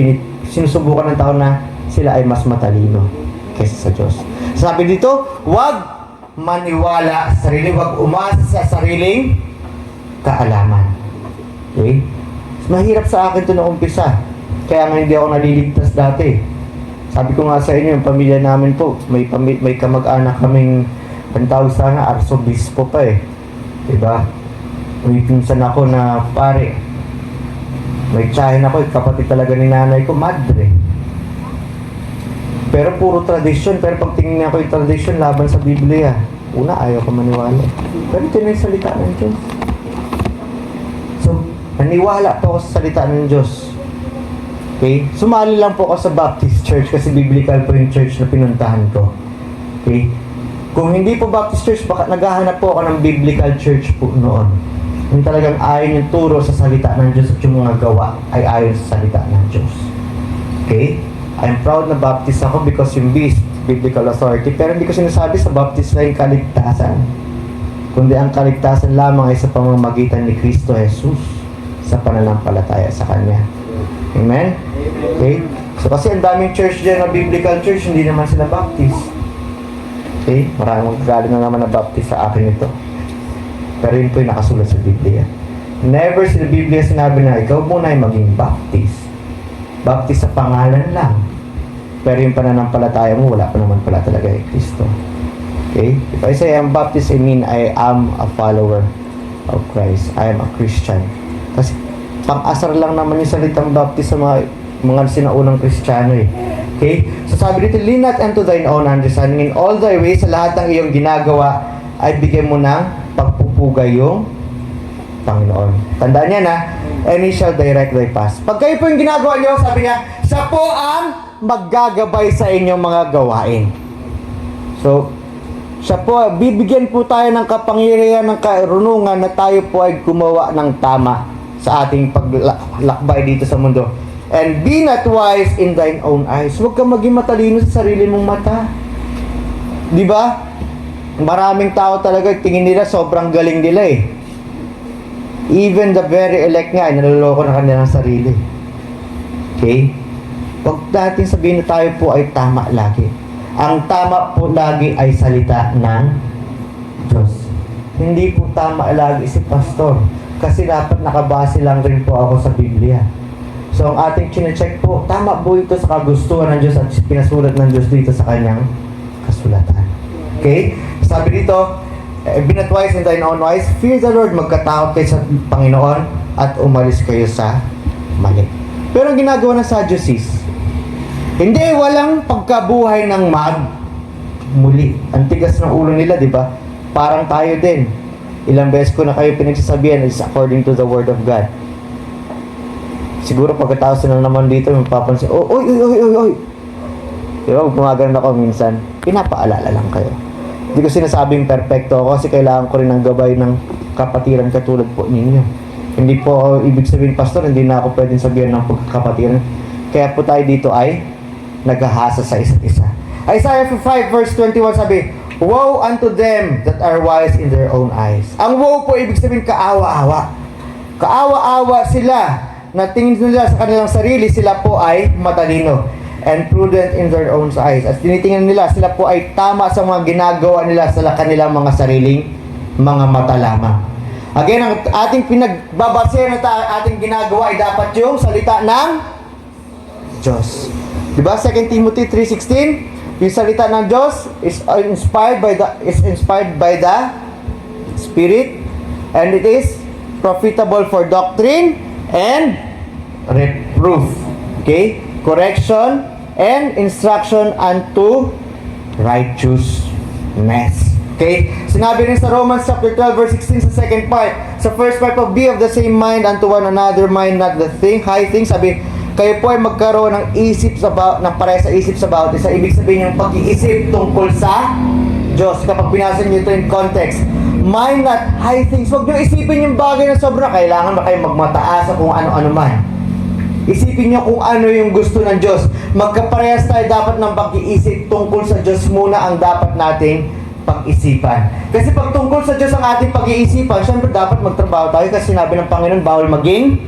sinusubukan ng tao na sila ay mas matalino kaysa sa Diyos. Sabi dito, huwag maniwala sa sarili, huwag umasa sa sariling kaalaman. Okay? Mahirap sa akin ito na umpisa. Kaya nga hindi ako naliligtas dati. Sabi ko nga sa inyo, yung pamilya namin po, may kamag-anak kaming, ang tawag sana, arsobispo pa Diba? May pinsan ako na pare. May tsahin ako, kapatid talaga ni nanay ko, madre. Pero puro tradisyon. Pero pag tingnan ko yung tradisyon laban sa Biblia, una, ayaw ko maniwala. Pero ito na yung salita ng Diyos. So, naniwala po ako sa salita ng Diyos. Okay? Sumali lang po ako sa Baptist Church kasi biblical po yung church na pinuntahan ko. Okay? Kung hindi po Baptist Church, baka naghahanap po ako ng biblical church po noon. Yung talagang ayon yung turo sa salita ng Diyos at yung mga gawa ay ayon sa salita ng Diyos. Okay? I'm proud na Baptist ako because yung B is biblical authority. Pero hindi ko sinasabi sa Baptist na yung kaligtasan. Kundi ang kaligtasan lamang ay sa pamamagitan ni Kristo Jesus sa pananampalataya sa Kanya. Amen? Okay? So kasi ang daming church dyan na biblical church, hindi naman sila Baptist. Okay? Maraming galing na naman na Baptist sa akin ito. Pero yun po yung nakasulat sa Biblia. Never sa Biblia sinabi na ikaw muna ay maging Baptist. Baptist sa pangalan lang. Pero yung pananampalataya mo, wala pa naman pala talaga kay Kristo. Okay? If I say I'm Baptist, I mean I am a follower of Christ. I am a Christian. Kasi pang-asar lang naman yung salitang Baptist sa mga sinaunang Kristiyano Okay? So sabi dito, lean not unto thine own understanding in all thy ways, sa lahat ng iyong ginagawa, ay bigyan mo ng pagpupugay yung Panginoon. Tandaan niya na, and He shall direct thy paths. Pag kayo po yung ginagawa niyo, sabi niya, siya po ang maggagabay sa inyong mga gawain. So, siya po, bibigyan po tayo ng kapangyarihan, ng karunungan na tayo po ay gumawa ng tama sa ating paglakbay dito sa mundo. And be not wise in thine own eyes. Huwag kang maging matalino sa sarili mong mata. Di ba? Maraming tao talaga, tingin nila sobrang galing nila Even the very elect nga, naloloko na kanilang sarili. Okay? Huwag natin sabihin na tayo po ay tama lagi. Ang tama po lagi ay salita ng Diyos. Hindi po tama lagi si pastor. Kasi dapat nakabase lang rin po ako sa Biblia. So, ang ating chinecheck po, tama po ito sa kagustuhan ng Diyos at pinasulat ng Diyos dito sa kanyang kasulatan. Okay? Sabi dito, be not wise in thine own eyes, fear the Lord, magkatakot kayo sa Panginoon at umalis kayo sa mali. Pero ang ginagawa ng Sadducees, hindi, walang pagkabuhay ng muli. Ang tigas ng ulo nila, di ba? Parang tayo din. Ilang beses ko na kayo pinagsasabihan is according to the Word of God. Siguro pagkatapos na naman dito, mapapansin, oy. Di ba, gumagano ako minsan, pinapaalala lang kayo. Hindi ko sinasabing perfecto ako kasi kailangan ko rin ng gabay ng kapatiran katulad po ninyo. Hindi po ako ibig sabihin, pastor, hindi na ako pwedeng sabihan ng pagkakapatiran. Kaya po tayo dito ay naghahasa sa isa't isa. Isaiah 5 verse 21 sabi, "Woe unto them that are wise in their own eyes." Ang woe po ibig sabihin kaawa-awa. Kaawa-awa sila na tingin nila sa kanilang sarili, sila po ay matalino and prudent in their own eyes. At tinitingnan nila, sila po ay tama sa mga ginagawa nila sa kanilang mga sariling mga mata lamang. Again, ang ating pinagbabase na ating ginagawa ay dapat yung salita ng Diyos. Diba? 2 Timothy 3:16, yung salita ng Diyos is inspired by the Spirit, and it is profitable for doctrine and reproof. Okay? Correction and instruction unto righteousness. Okay? Sinabi rin sa Romans chapter 12 verse 16 sa second part. Sa first part po, be of the same mind unto one another, mind not the high things. Sabi, kayo po ay magkaroon ng ng pareha sa isip sa bawat isa. Ibig sabihin yung pag-iisip tungkol sa Diyos. Kapag binasa niyo ito in context, mind not high things. Huwag niyo isipin yung bagay na sobra. Kailangan ba kayo magmataas sa kung ano-ano man. Isipin niyo kung ano yung gusto ng Diyos. Magkaparehas tayo dapat ng pag-iisip tungkol sa Diyos muna ang dapat nating pag-isipan. Kasi pag tungkol sa Diyos ang ating pag-iisipan, syempre dapat magtrabaho tayo kasi sinabi ng Panginoon, bawal maging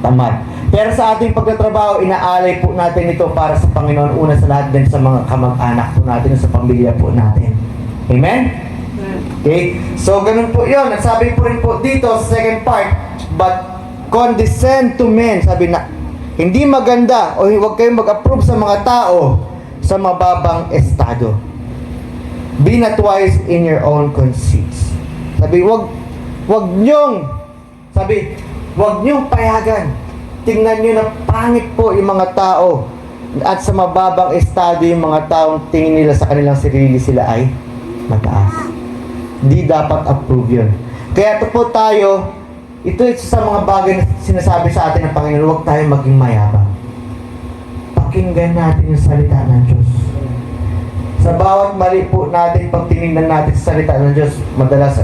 tamad. Pero sa ating pagtatrabaho, inaalay po natin ito para sa Panginoon. Una sa lahat din sa mga kamag-anak po natin, sa pamilya po natin. Amen? Okay? So, ganun po yun. At sabi po rin po dito sa second part, but condescend to men. Sabi na, hindi maganda o huwag kayong mag-approve sa mga tao sa mababang estado. Be not wise in your own conceits. Sabi, wag niyong payagan. Tingnan niyo na pangit po yung mga tao at sa mababang estado yung mga taong tingin nila sa kanilang sarili sila ay mataas. Di dapat approve yun. Kaya ito po tayo, ito sa mga bagay na sinasabi sa atin ng Panginoon, huwag tayo maging mayabang. Pakinggan natin yung salita ng Diyos. Sa bawat mali po natin, pag tinignan natin sa salita ng Diyos, madalas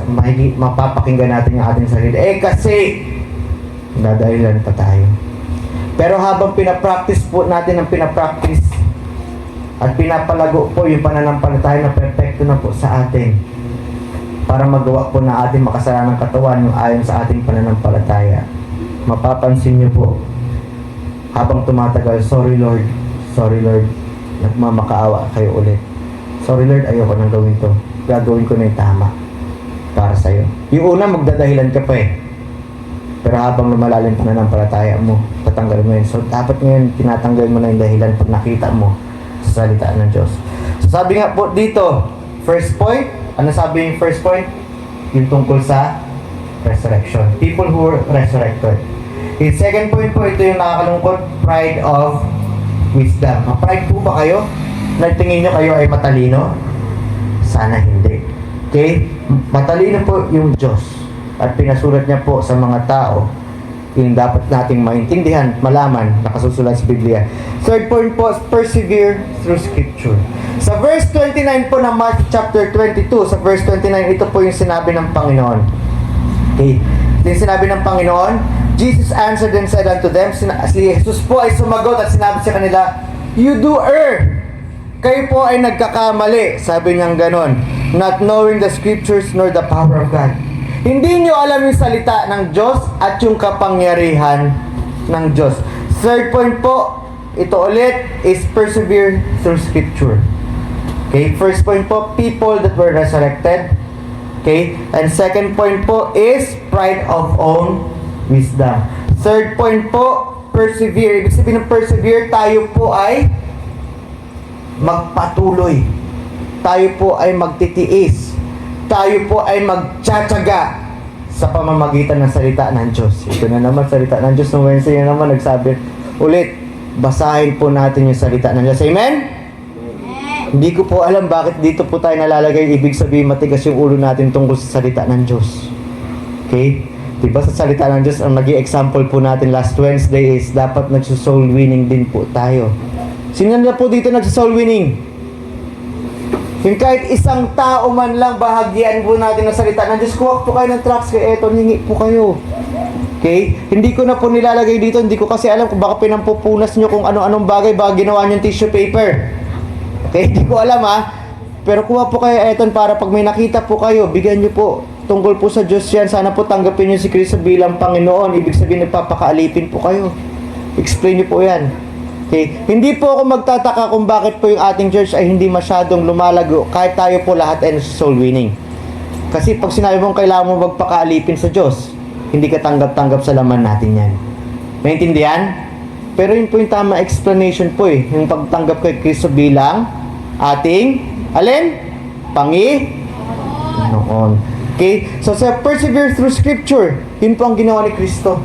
mapapakinggan natin yung ating sarili. Kasi dadahilan pa tayo. Pero habang pinapractice po natin ang pinapractice at pinapalago po yung pananampalataya na perfecto na po sa atin para magawa po na ating makasalanang katawan yung ayon sa ating pananampalataya. Mapapansin niyo po habang tumatagal, sorry Lord, nagmamakaawa kayo ulit. Sorry Lord, ayoko nang gawin to. Gagawin ko na yung tama para sa'yo. Yung una, magdadahilan ka pa eh. Pero habang lumalalim pananampalataya mo, tatanggal mo yun. So, dapat ngayon, tinatanggal mo na yung dahilan pag nakita mo sa salita ng Diyos. So, sabi nga po dito, first point, ano sabi yung first point? Yung tungkol sa resurrection. People who were resurrected. Yung second point po, ito yung nakakalungkot, pride of wisdom. Ma-pride po ba kayo? Nagtingin nyo kayo ay matalino? Sana hindi. Okay? Matalino po yung Diyos. At pinasulat niya po sa mga tao yung dapat nating maintindihan, malaman, nakasusulat sa Biblia. Third point po, persevere through Scripture. Sa verse 29 po ng Mark chapter 22, sa verse 29, ito po yung sinabi ng Panginoon. Okay. Ito yung sinabi ng Panginoon, Jesus answered and said unto them, si Jesus po ay sumagot at sinabi sa kanila, you do err. Kayo po ay nagkakamali. Sabi niyang ganon, not knowing the Scriptures nor the power of God. Hindi nyo alam yung salita ng Diyos at yung kapangyarihan ng Diyos. Third point po, ito ulit, is persevere through Scripture. Okay, first point po, people that were resurrected. Okay, and second point po is pride of own wisdom. Third point po, persevere. Ibig sabihin ng persevere, tayo po ay magpatuloy. Tayo po ay magtitiis. Tayo po ay magtsatsaga sa pamamagitan ng salita ng Diyos. Ito na naman, salita ng Diyos. Noong Wednesday na naman, nagsabi ulit, basahin po natin yung salita ng Diyos. Amen? Hindi ko po alam bakit dito po tayo nalalagay. Ibig sabihin, matigas yung ulo natin tungkol sa salita ng Diyos. Okay? Diba sa salita ng Diyos, ang naging example po natin last Wednesday is dapat nagsusoul winning din po tayo. Sino na po dito nagsusoul winning? Yung kahit isang tao man lang, bahagyan po natin ng salita ng Diyos. Kuha po kayo ng tracts, kaya eto, hingi po kayo. Okay? Hindi ko na po nilalagay dito, hindi ko kasi alam kung baka pinampupunas nyo kung ano-anong bagay, baka ginawa nyo yung tissue paper. Okay? Hindi ko alam Pero kuha po kayo eton para pag may nakita po kayo, bigyan nyo po. Tungkol po sa Diyos yan, sana po tanggapin nyo si Kristo bilang Panginoon. Ibig sabihin, nagpapakaalipin po kayo. Explain nyo po yan. Okay? Hindi po ako magtataka kung bakit po yung ating church ay hindi masyadong lumalago kahit tayo po lahat ay soul winning. Kasi pag sinabi mong kailangan mo magpakaalipin sa Diyos, hindi ka tanggap-tanggap sa laman natin yan. Maintindihan? Pero yun po yung tama explanation po yung pagtanggap kay Kristo bilang ating, alin? Panginoon. Okay? So, sa persevere through Scripture, yun po ang ginawa ni Kristo.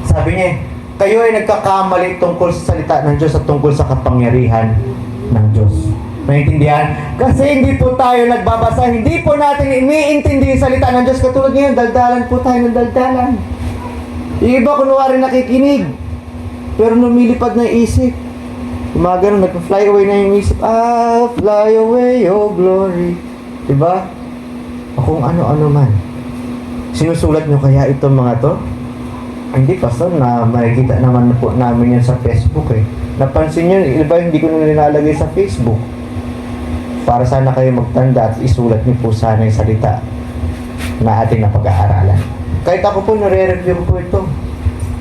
Sabi niya, kayo ay nagkakamali tungkol sa salita ng Diyos at tungkol sa kapangyarihan ng Diyos. Maintindihan? Kasi hindi po tayo nagbabasa, hindi po natin iniintindi yung salita ng Diyos. Katulad ngayon, daldalan po tayo ng daldalan. Yung iba kunwari nakikinig, pero lumilipad na yung isip. Gumagano, nag-fly away na yung isip. Fly away, oh glory. Diba? Kung ano-ano man. Sinusulat nyo kaya itong mga to? Hindi, pastor, na makikita naman po namin yan sa Facebook Napansin nyo, iba hindi ko na nilalagay sa Facebook. Para sana kayo magtanda at isulat nyo po sana yung salita na ating napag-aaralan. Kahit ako po, nare-review po ito.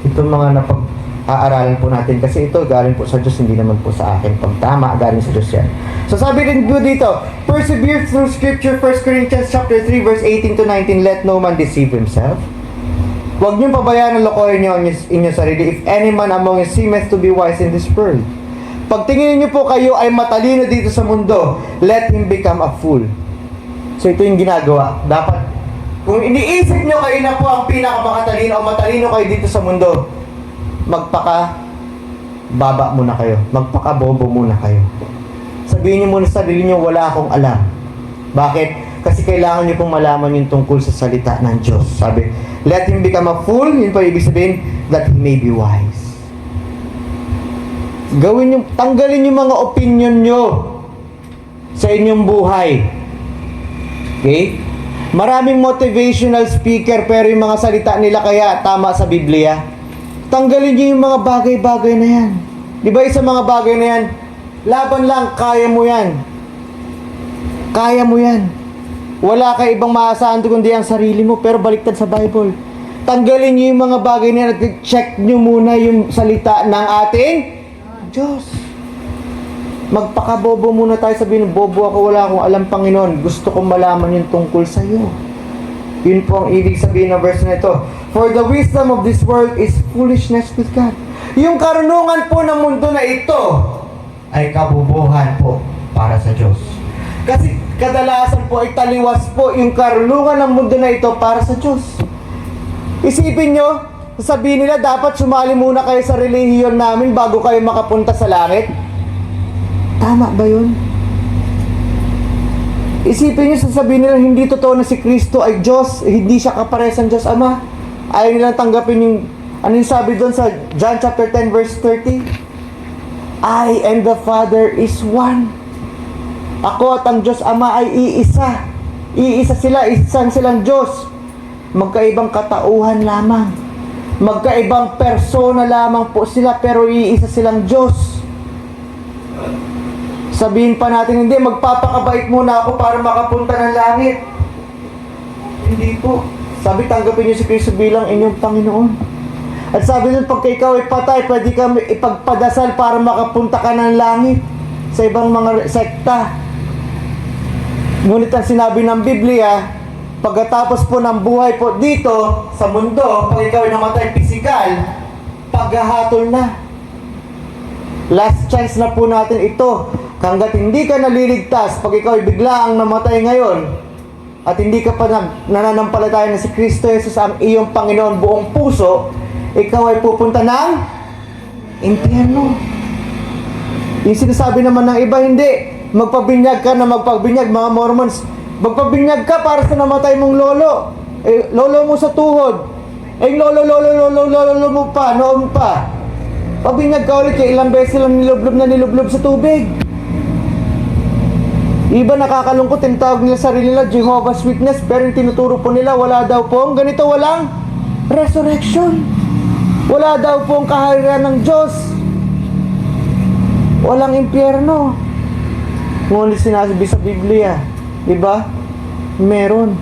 Itong mga napag-aaralan po natin. Kasi ito, galing po sa Diyos, hindi naman po sa akin. Pag tama, galing sa Diyos yan. So sabi rin po dito, persevere through Scripture, 1 Corinthians chapter 3, verse 18 to 19, let no man deceive himself. Huwag niyong pabayaan na lokohin niyo inyong sarili. If any man among you seemeth to be wise in this world. Pag tingin niyo po kayo ay matalino dito sa mundo, let him become a fool. So ito yung ginagawa. Dapat, kung iniisip niyo kayo na po ang pinakamakatalino o matalino kayo dito sa mundo, magpaka-baba muna kayo. Magpaka-bobo muna kayo. Sabihin niyo muna sa sarili niyo, wala akong alam. Bakit? Kasi kailangan niyo pong malaman yung tungkol sa salita ng Diyos. Sabi, let him become a fool, yun pa ibig sabihin, that he may be wise. Tanggalin yung mga opinion nyo sa inyong buhay. Okay? Maraming motivational speaker, pero yung mga salita nila kaya tama sa Biblia. Tanggalin nyo yung mga bagay-bagay na yan. Di ba sa mga bagay na yan, laban lang, kaya mo yan. Kaya mo yan. Wala kang ibang maasahan kundi ang sarili mo, pero baliktad sa Bible. Tanggalin nyo yung mga bagay na yan at check nyo muna yung salita ng ating Diyos. Magpakabobo muna tayo, sabihin, bobo ako, wala akong alam, Panginoon. Gusto kong malaman yung tungkol sa iyo. Yun po ang ibig sabihin ng verse na ito. For the wisdom of this world is foolishness with God. Yung karunungan po ng mundo na ito ay kabubuhan po para sa Diyos. Kasi kadalasan po ay taliwas po yung karunungan ng mundo na ito para sa Diyos. Isipin nyo, sabihin nila dapat sumali muna kayo sa relihiyon namin bago kayo makapunta sa langit. Tama ba yun? Isipin nyo, sasabihin nila hindi totoo na si Kristo ay Diyos, hindi siya kaparesan Diyos Ama. Ayaw nilang tanggapin yung, ano yung sabi doon sa John chapter 10 verse 30? I and the Father is one. Ako at ang Diyos Ama ay iisa. Iisa sila, isang silang Diyos. Magkaibang katauhan lamang. Magkaibang persona lamang po sila, pero iisa silang Diyos. Sabihin pa natin, hindi, magpapakabait muna ako para makapunta ng langit. Hindi po. Sabi, tanggapin niyo si Kristo bilang inyong Panginoon. At sabi nun, pagka ikaw ay patay, pwede ka ipagpadasal para makapunta ka ng langit sa ibang mga sekta. Ngunit ang sinabi ng Biblia, pagkatapos po ng buhay po dito sa mundo, pag ikaw ay namatay pisikal, paghahatol na. Last chance na po natin ito. Hanggat hindi ka naliligtas, pag ikaw ay bigla ang namatay ngayon, at hindi ka pa nananampalataya na si Kristo Jesus ang iyong Panginoon buong puso, ikaw ay pupunta ng impyerno. Yung sinasabi naman ng iba, hindi. Magpabinyag ka na magpabinyag, mga Mormons. Magpabinyag ka para sa namatay mong lolo. Lolo mo sa tuhod. Lolo mo pa, noon pa. Pabinyag ka ulit, kaya ilang beses lang nilublob sa tubig. Iba nakakalungkot, yung tawag nila sarili nila Jehovah's Witness, pero yung tinuturo po nila, wala daw pong ganito, walang resurrection. Wala daw pong kaharian ng Diyos. Walang impyerno. Ngunit sinasabi sa Biblia, di ba? Meron.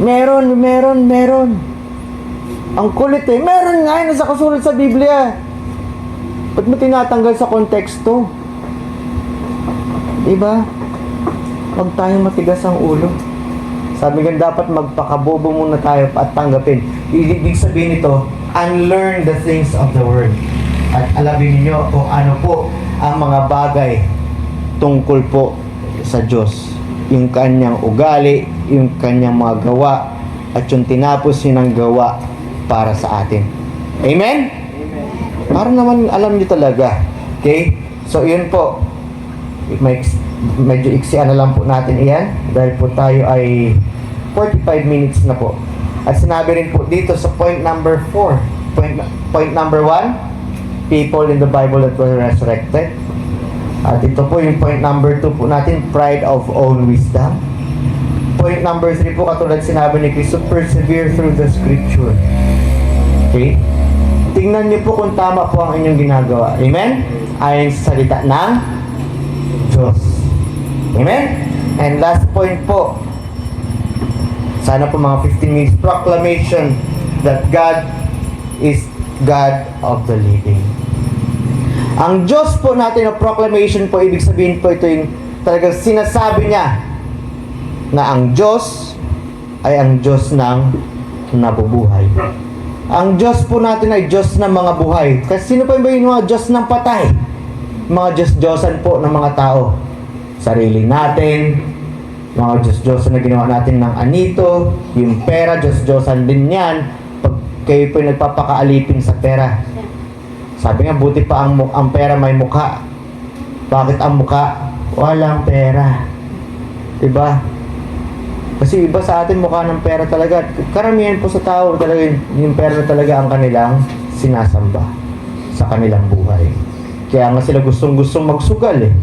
Meron. Ang kulit eh. Meron nga yun, nasa kasulat sa Biblia. Ba't mo tinatanggal sa konteksto? Di ba? Huwag tayong matigas ang ulo. Sabi nga dapat magpakabobo muna tayo at tanggapin. Ibig sabihin nito, unlearn the things of the world. At alamin niyo kung ano po ang mga bagay tungkol po sa Diyos. Yung kanyang ugali, yung kanyang mga gawa, at yung tinapos niya ng gawa para sa atin. Amen? Para naman alam niyo talaga. Okay? So, yun po. Medyo iksian na lang po natin iyan dahil po tayo ay 45 minutes na po. At sinabi rin po dito sa point number 4. Point number 1, people in the Bible that were resurrected. At ito po yung point number 2 po natin, pride of own wisdom. Point number 3 po, katulad sinabi ni Cristo, persevere through the scripture. Okay? Tingnan niyo po kung tama po ang inyong ginagawa. Amen? Ayon sa salita ng Diyos. Amen? And last point po, sana po mga 15 minutes, proclamation that God is God of the living. Ang Diyos po natin, na proclamation po, ibig sabihin po ito yung talagang sinasabi niya na ang Diyos ay ang Diyos ng nabubuhay. Ang Diyos po natin ay Diyos ng mga buhay. Kasi sino pa ba yung mga Diyos ng patay? Mga Diyos-Diyosan po ng mga tao. Sarili natin, mga Diyos-Diyosan na ginawa natin ng anito, yung pera, Diyos-Diyosan din yan. Pag kayo po yung nagpapakaalipin sa pera. Sabi nga, buti pa ang pera may mukha. Bakit ang mukha? Walang pera. Diba? Kasi iba sa atin mukha ng pera talaga. Karamihan po sa tao talaga yung pera talaga ang kanilang sinasamba sa kanilang buhay. Kaya nga sila gustong magsugal eh.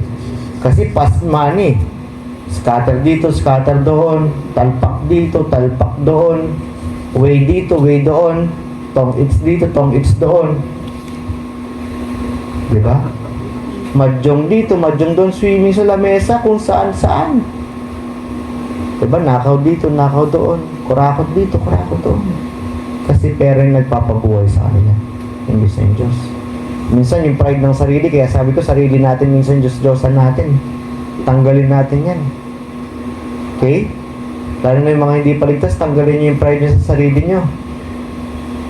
Kasi past money. Scatter dito, scatter doon. Talpak dito, talpak doon. Way dito, way doon. Tong-its dito, tong-its doon. Diba? Mahjong dito, mahjong doon. Swimming sa lamesa kung saan-saan. Diba? Nakaw dito, nakaw doon. Kurakot dito, kurakot doon. Kasi pera yung nagpapabuhay sa kanila. Hindi sa Diyos. Minsan yung pride ng sarili, kaya sabi ko, sarili natin minsan Diyos-Diyosan natin. Tanggalin natin yan. Okay? Lalo na yung mga hindi paligtas, tanggalin nyo yung pride nyo sa sarili nyo.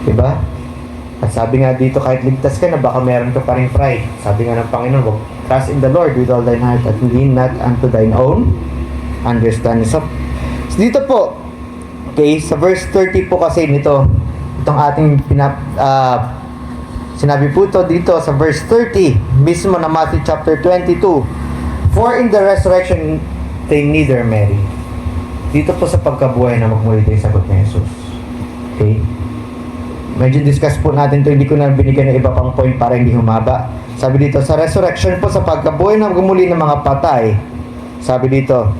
Diba? At sabi nga dito, kahit ligtas ka na, baka meron ka pa rin pride. Sabi nga ng Panginoon, trust in the Lord with all thine heart at lean not unto thine own understanding. So dito po, okay, sa verse 30 po kasi nito, itong ating sinabi po ito dito sa verse 30 mismo na Matthew chapter 22. For in the resurrection they neither marry. Dito po sa pagkabuhay na magmuli tayo, sagot ni Jesus. Okay? Medyo discuss po natin to, hindi ko na binigyan ng iba pang point para hindi humaba. Sabi dito, sa resurrection po, sa pagkabuhay na magmuli ng mga patay, sabi dito,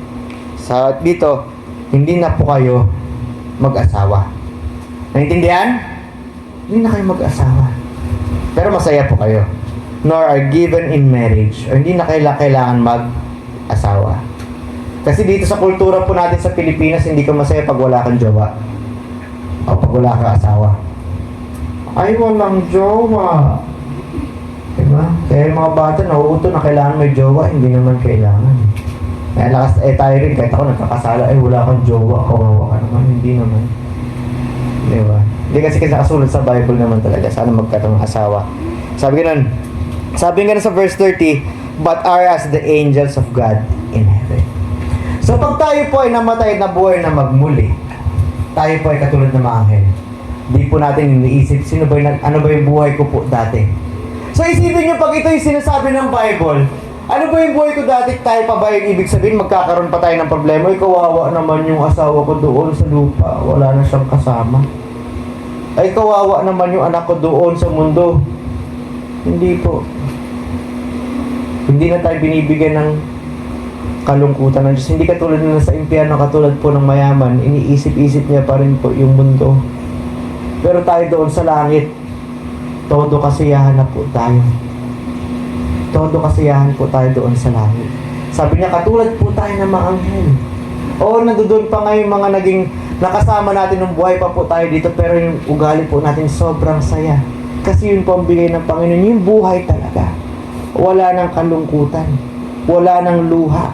hindi na po kayo mag-asawa. Naintindihan? Hindi na kayo mag-asawa. Pero masaya po kayo. Nor are given in marriage. O hindi na kailangan mag-asawa. Kasi dito sa kultura po natin sa Pilipinas, hindi ka masaya pag wala kang jowa. O pag wala kang asawa. Ay, walang jowa. Diba? Kaya yung mga bata, nauuto na kailangan may jowa, hindi naman kailangan. Kaya lakas, tayo rin, kahit ako nagkakasala, wala kang jowa, kawawa ka naman, hindi naman. Diba? Hindi kasi kasulat sa Bible naman talaga, sana magkaroon ng asawa. Sabi nga sa verse 30, but are as the angels of God in heaven. So pag tayo po ay namatay na buhay na magmuli, tayo po ay katulad ng mga anghel. Di po natin iniisip, ano ba yung buhay ko po dati? So isipin nyo, pag ito yung sinasabi ng Bible, ano ba yung buhay ko dati? Tayo pa ba yung ibig sabihin, magkakaroon pa tayo ng problema? Ay, kawawa naman yung asawa ko doon sa lupa. Wala na siyang kasama. Ay, kawawa naman yung anak ko doon sa mundo. Hindi po. Hindi na tayo binibigyan ng kalungkutan ng Diyos. Hindi katulad na sa impyerno, katulad po ng mayaman, iniisip-isip niya pa rin po yung mundo. Pero tayo doon sa langit, todo kasiyahan na po tayo. Todo kasiyahan po tayo doon sa langit. Sabi niya, katulad po tayo ng mga anghel. Oo, nandoon pa ngayon mga naging nakasama natin nung buhay pa po tayo dito, pero yung ugali po natin sobrang saya. Kasi yun po ang bigay ng Panginoon, yung buhay talaga. Wala nang kalungkutan, wala nang luha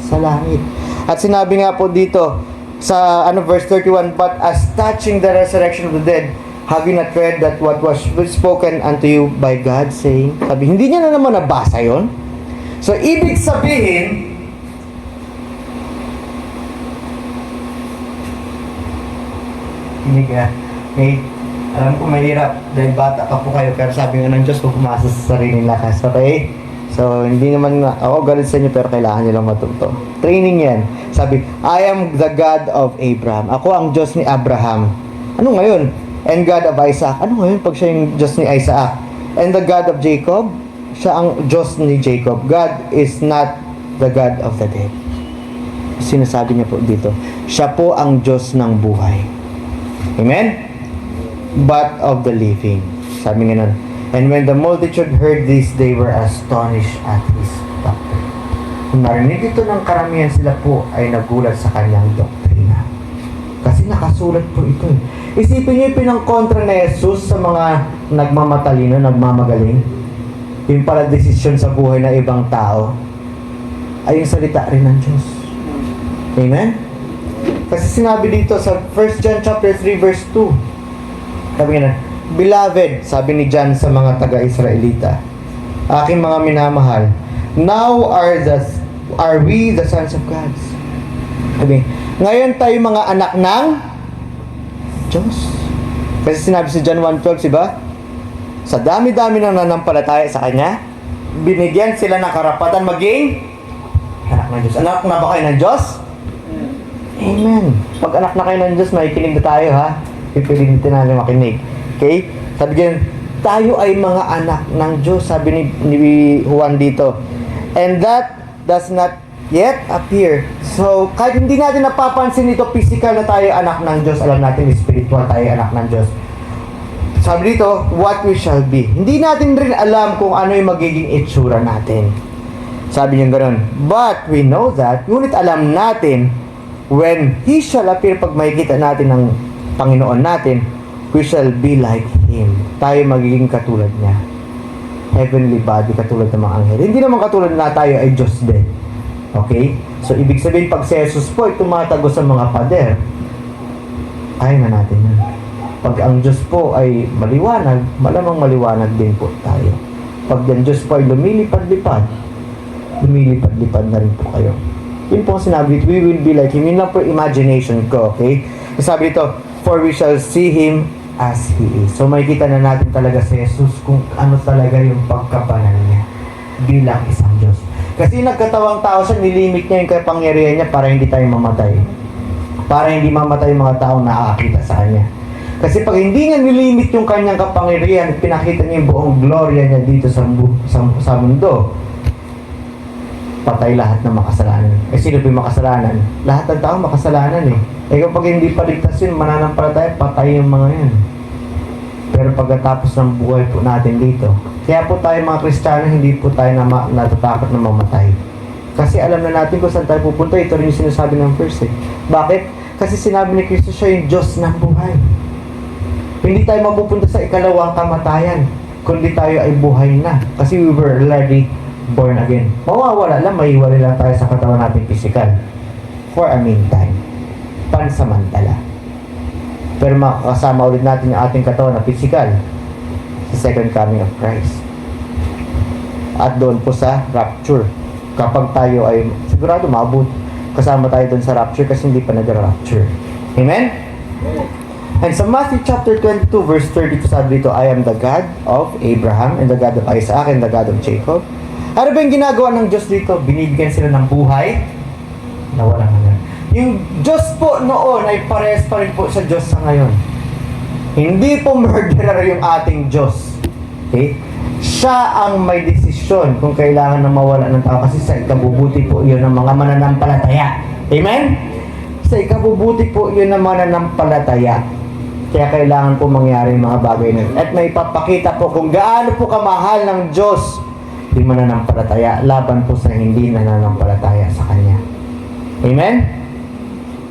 sa langit. At sinabi nga po dito sa verse 31, but as touching the resurrection of the dead, have you not read that what was spoken unto you by God, saying, sabi, hindi niya na naman nabasa yon. So, ibig sabihin, okay, alam ko mahirap dahil bata pa po kayo, pero sabi nga ng Diyos kung pumasa sa sariling lakas, okay? So, hindi naman ako galit sa inyo, pero kailangan nyo lang matuto. Training yan. Sabi, I am the God of Abraham. Ako ang Diyos ni Abraham. Ano ngayon? And God of Isaac. Ano ngayon pag siya yung Diyos ni Isaac? And the God of Jacob. Siya ang Diyos ni Jacob. God is not the God of the dead. Sinasabi niya po dito, siya po ang Diyos ng buhay. Amen? But of the living. Sabi nga nun, and when the multitude heard this, they were astonished at his doctrine. Kung narinig ito ng karamihan, sila po ay nagulat sa kanyang doktrina. Kasi nakasulat po ito eh. Isipin niyo yung pinangkontra ni Jesus sa mga nagmamatalino, nagmamagaling. Yung pala desisyon sa buhay ng ibang tao ay yung salita rin ng Diyos. Amen? Kasi sinabi dito sa 1 John chapter 3 verse 2. Sabi nga, Beloved, sabi ni John sa mga taga-Israelita, aking mga minamahal, now are we the sons of God. Sabi, ngayon tayo mga anak ng Diyos. Kasi sinabi si John 1:12, diba? Sa dami-dami ng nanampalataya sa Kanya, binigyan sila ng karapatan maging anak ng Diyos. Anak na ba kayo ng Diyos? Amen. Pag anak na kayo ng Diyos, makikinig na tayo, ha? Pipilitin natin makinig. Okay? Sabi ganyan, tayo ay mga anak ng Diyos, sabi ni Juan dito. And that does not yet appear. So, kahit hindi natin napapansin ito, physical na tayo anak ng Diyos, alam natin spiritual tayo anak ng Diyos. Sabi dito, what we shall be. Hindi natin rin alam kung ano yung magiging itsura natin. Sabi niya ganoon, but we know that, ngunit alam natin, when He shall appear, pag makikita natin ng Panginoon natin, we shall be like Him. Tayo magiging katulad niya. Heavenly body, katulad ng mga anghel. Hindi naman katulad na tayo ay Diyos din. Okay? So, ibig sabihin, pag si Jesus po ay tumatago sa mga pader, kaya na natin yun. Pag ang Diyos po ay maliwanag, malamang maliwanag din po tayo. Pag ang Diyos po ay lumilipad-lipad, lumilipad-lipad na rin po kayo. Yun po ang sinabi dito, we will be like Him. Yun lang po imagination ko, okay? Sabi dito, for we shall see Him as He is. So makikita na natin talaga si Jesus kung ano talaga yung pagkabanal niya bilang isang Diyos. Kasi nagkatawang tao siya, nilimit niya yung kapangyarihan niya para hindi tayo mamatay. Para hindi mamatay yung mga taong nakakita sa Kanya. Kasi pag hindi niya nilimit yung kanyang kapangyarihan, pinakita niya yung buong gloria niya dito sa mundo, patay lahat ng makasalanan. Eh, sino po yung makasalanan? Lahat ng tao makasalanan eh. Eh, kapag hindi paligtas yun, mananampalataya, patay yung mga yan. Pero pagkatapos ng buhay po natin dito, kaya po tayo mga Kristiyano, hindi po tayo natatakot na mamatay. Kasi alam na natin kung saan tayo pupunta. Ito rin yung sinasabi ng verse eh. Bakit? Kasi sinabi ni Kristo, siya yung Diyos ng buhay. Hindi tayo mapupunta sa ikalawang kamatayan, kundi tayo ay buhay na. Kasi we were already born again. Mawawala lang, maiwalay lang tayo sa katawan natin physical. For a meantime. Pansamantala. Pero makakasama ulit natin yung ating katawan na physical sa second coming of Christ. At doon po sa rapture. Kapag tayo ay sigurado maabot, kasama tayo doon sa rapture kasi hindi pa nag-rapture. Amen? And sa Matthew chapter 22 verse 32 sabi dito, I am the God of Abraham and the God of Isaac and the God of Jacob. Ano ba yung ginagawa ng Diyos dito? Binibigyan sila ng buhay na walang hanggan. Yung Diyos po noon ay parehas pa rin po sa Diyos sa ngayon. Hindi po murderer yung ating Diyos. Okay? Siya ang may desisyon kung kailangan na mawala ng tao kasi sa ikabubuti po yun ng mga mananampalataya. Amen? Sa ikabubuti po yun ng mananampalataya. Kaya kailangan po mangyari yung mga bagay na yun. At may papakita po kung gaano po kamahal ng Diyos yung mananampalataya laban po sa hindi nananampalataya sa Kanya. Amen?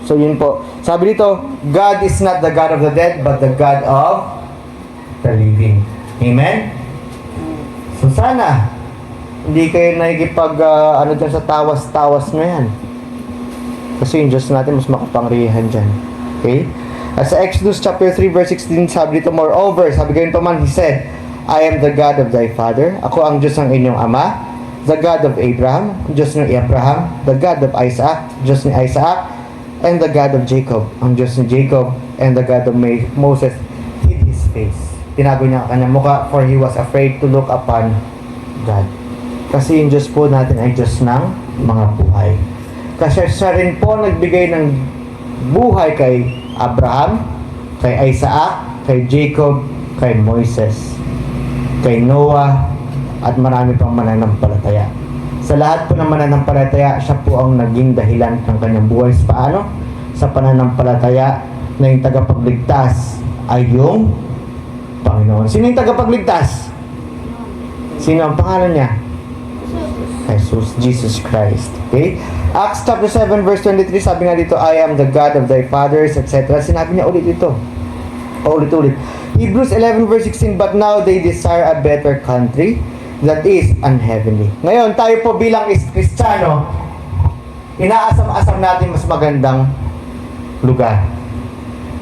So yun po. Sabi dito, God is not the God of the dead, but the God of the living. Amen? So sana, hindi kayo nakikipag, dyan sa tawas-tawas na yan. Kasi yung Diyos natin mas makapangyarihan dyan. Okay? At sa Exodus chapter 3 verse 16, sabi dito, moreover, sabi gayon pa man, He said, I am the God of thy father. Ako ang Diyos ng inyong ama. The God of Abraham, Diyos ni Abraham. The God of Isaac, Diyos ni Isaac. And the God of Jacob, ang Diyos ni Jacob. And the God of Moses hid his face. Tinago niya ang kanyang mukha, for he was afraid to look upon God. Kasi yung Diyos po natin ay Diyos ng mga buhay. Kasi siya rin po nagbigay ng buhay kay Abraham, kay Isaac, kay Jacob, kay Moises, kay Noah, at marami pang mananampalataya. Sa lahat po ng mananampalataya, siya po ang naging dahilan ng kanyang buhay. Paano? Sa pananampalataya na yung tagapagligtas ay yung Panginoon. Sino yung tagapagligtas? Sino ang pangalan niya? Jesus, Jesus Christ. Okay? Acts chapter 7 verse 23, sabi nga dito, I am the God of thy fathers, etc. Sinabi niya ulit ito. Ulit-ulit. Hebrews 11 verse 16, but now they desire a better country that is unheavenly. Ngayon, tayo po bilang Kristiyano, inaasam-asam natin mas magandang lugar.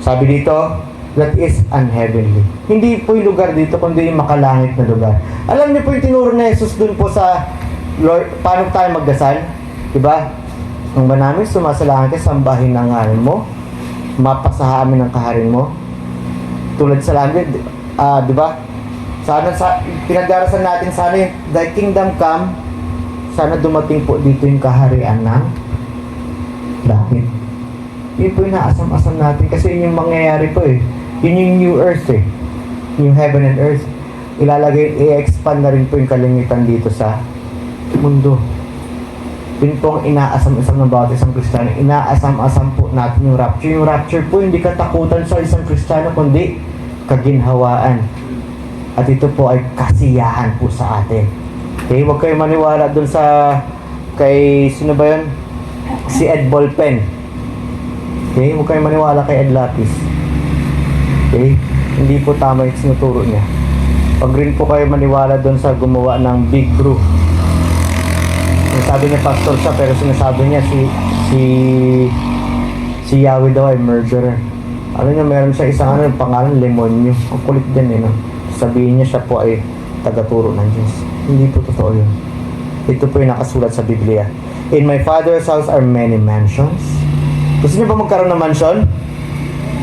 Sabi dito, that is unheavenly. Hindi po yung lugar dito, kundi yung makalangit na lugar. Alam niyo po yung tinuro na Jesus dun po sa Lord, paano tayo magdasal? Diba? Ang ba namin, sumasalangit ka, sambahin ng ngalan mo, mapasa amin ang kaharin mo. Tulad sa langit, diba? Sana, pinagdarasan natin sana yung thy kingdom come, sana dumating po dito yung kaharian ng langit. Yun po yung naasam-asam natin kasi yun yung mangyayari po eh. Yun yung new earth eh. Yung heaven and earth. Ilalagay, i-expand na rin po yung kalingitan dito sa mundo. Yun po ang inaasam-asam ng bawat isang Kristiyano. Inaasam-asam po natin yung rapture. Yung rapture po hindi katakutan sa isang Kristiyano, kundi kaginhawaan. At ito po ay kasiyahan po sa atin. Okay, huwag kayo maniwala dun sa kay, sino ba yun? Si Ed Ballpen. Okay, huwag kayo maniwala kay Ed Lapis. Okay, hindi po tama yung sinuturo niya. Huwag rin po kayo maniwala dun sa gumawa ng Big Brew. Sabi niya pastor siya, pero sinasabi niya si Yahweh daw ay murderer. Ano niya, meron siya isang pangalan, Lemonyo. Ang kulit din eh, no? Sabihin niya siya po ay tagaturo ng Diyos. Hindi po totoo yun. Ito po yung nakasulat sa Biblia. In my Father's house are many mansions. Gusto niyo ba magkaroon ng mansion?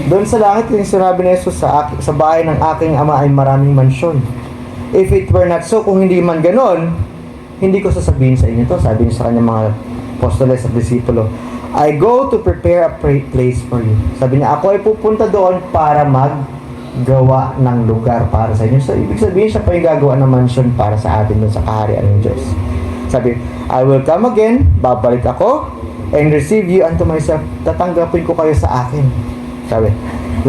Doon sa langit, yung sinabi ni Jesus, sa bahay ng aking ama ay maraming mansyon. If it were not so, kung hindi man ganon, hindi ko sasabihin sa inyo to. Sabi niya sa kanyang mga apostoles at disipulo, I go to prepare a place for you. Sabi niya, ako ay pupunta doon para maggawa ng lugar para sa inyo. So, ibig sabihin siya pa yung gagawa ng mansion para sa atin doon sa kaharian ng Diyos. Sabi, I will come again, babalik ako, and receive you unto myself. Tatanggapin ko kayo sa akin. Sabi,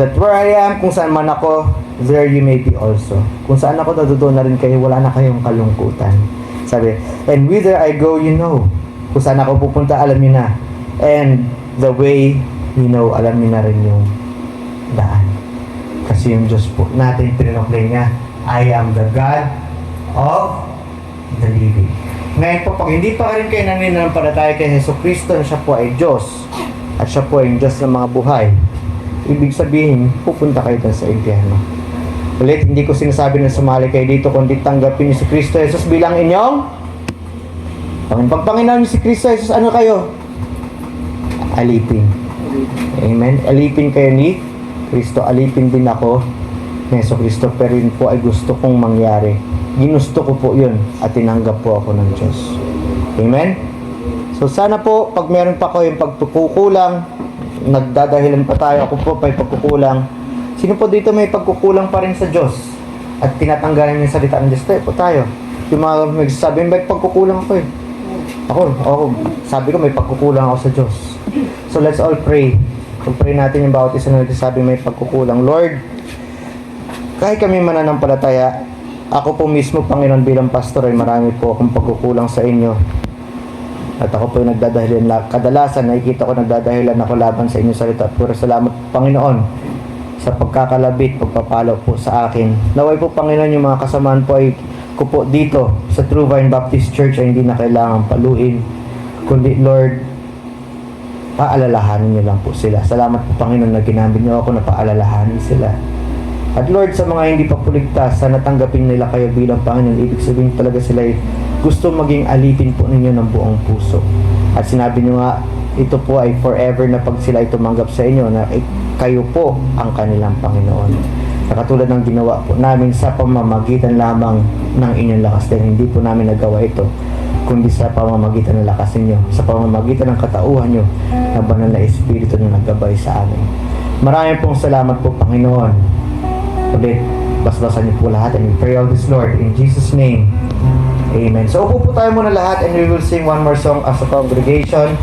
that where I am, kung saan man ako, there you may be also. Kung saan ako, doon na rin kayo, wala na kayong kalungkutan. Sabi, and whither I go, you know. Kung saan ako pupunta, alam niyo na. And the way, you know, alam niyo na rin yung daan. Kasi yung Diyos po natin, pinanoclaim niya, I am the God of the living. Ngayon po, pag hindi pa rin kayo nananampalataya kay Hesus Kristo na siya po ay Diyos, at siya po ay Diyos ng mga buhay, ibig sabihin, pupunta kayo dun sa impyerno. Ulit, hindi ko sinasabi na sumali kayo dito, kundi tanggapin niyo si Kristo Jesus bilang inyong pag Panginoon niyo si Kristo Jesus, ano kayo? Alipin. Amen? Alipin kayo ni Kristo. Alipin din ako ni Hesus Kristo, pero yun po ay gusto kong mangyari. Ginusto ko po yun at tinanggap po ako ng Diyos. Amen? So sana po, pag meron pa kayong pagkukulang, nagdadahilan pa tayo, ako po may pagkukulang. Sino po dito may pagkukulang pa rin sa Diyos? at tinatanggalan niya yung salita ng Diyos, tayo po tayo. Yung mga nagsasabi, may pagkukulang ako eh. Ako, sabi ko may pagkukulang ako sa Diyos. So let's all pray. Kung pray natin yung bawat isa na nagsasabi may pagkukulang. Lord, kahit kami mananampalataya, ako po mismo, Panginoon, bilang pastor ay marami po akong pagkukulang sa inyo. At ako po yung nagdadahilan. Kadalasan, nakikita ko nagdadahilan ako laban sa inyong salita. Pero salamat, Panginoon, sa pagkakalabit, pagpapalo po sa akin. Naway po, Panginoon, yung mga kasamaan po ay ko po dito sa True Vine Baptist Church ay hindi na kailangan paluin. Kundi, Lord, paalalahanin niyo lang po sila. Salamat po, Panginoon, na ginamit niyo ako na paalalahanin sila. At Lord, sa mga hindi pa puligtas, sana tanggapin nila kayo bilang Panginoon. Ibig sabihin talaga sila ay gusto maging alipin po ninyo ng buong puso. At sinabi niyo nga, ito po ay forever na pag sila ay tumanggap sa inyo na kayo po ang kanilang Panginoon. Katulad ng ginawa po namin sa pamamagitan lamang ng inyong lakas dahil hindi po namin nagawa ito kundi sa pamamagitan ng lakas ninyo, sa pamamagitan ng katauhan nyo na banal na Espiritu na naggabay sa amin. Maraming pong salamat po, Panginoon. Ulit, basbasan niyo po lahat and we pray all this, Lord, in Jesus' name. Amen. So upo po tayo muna lahat and we will sing one more song as a congregation.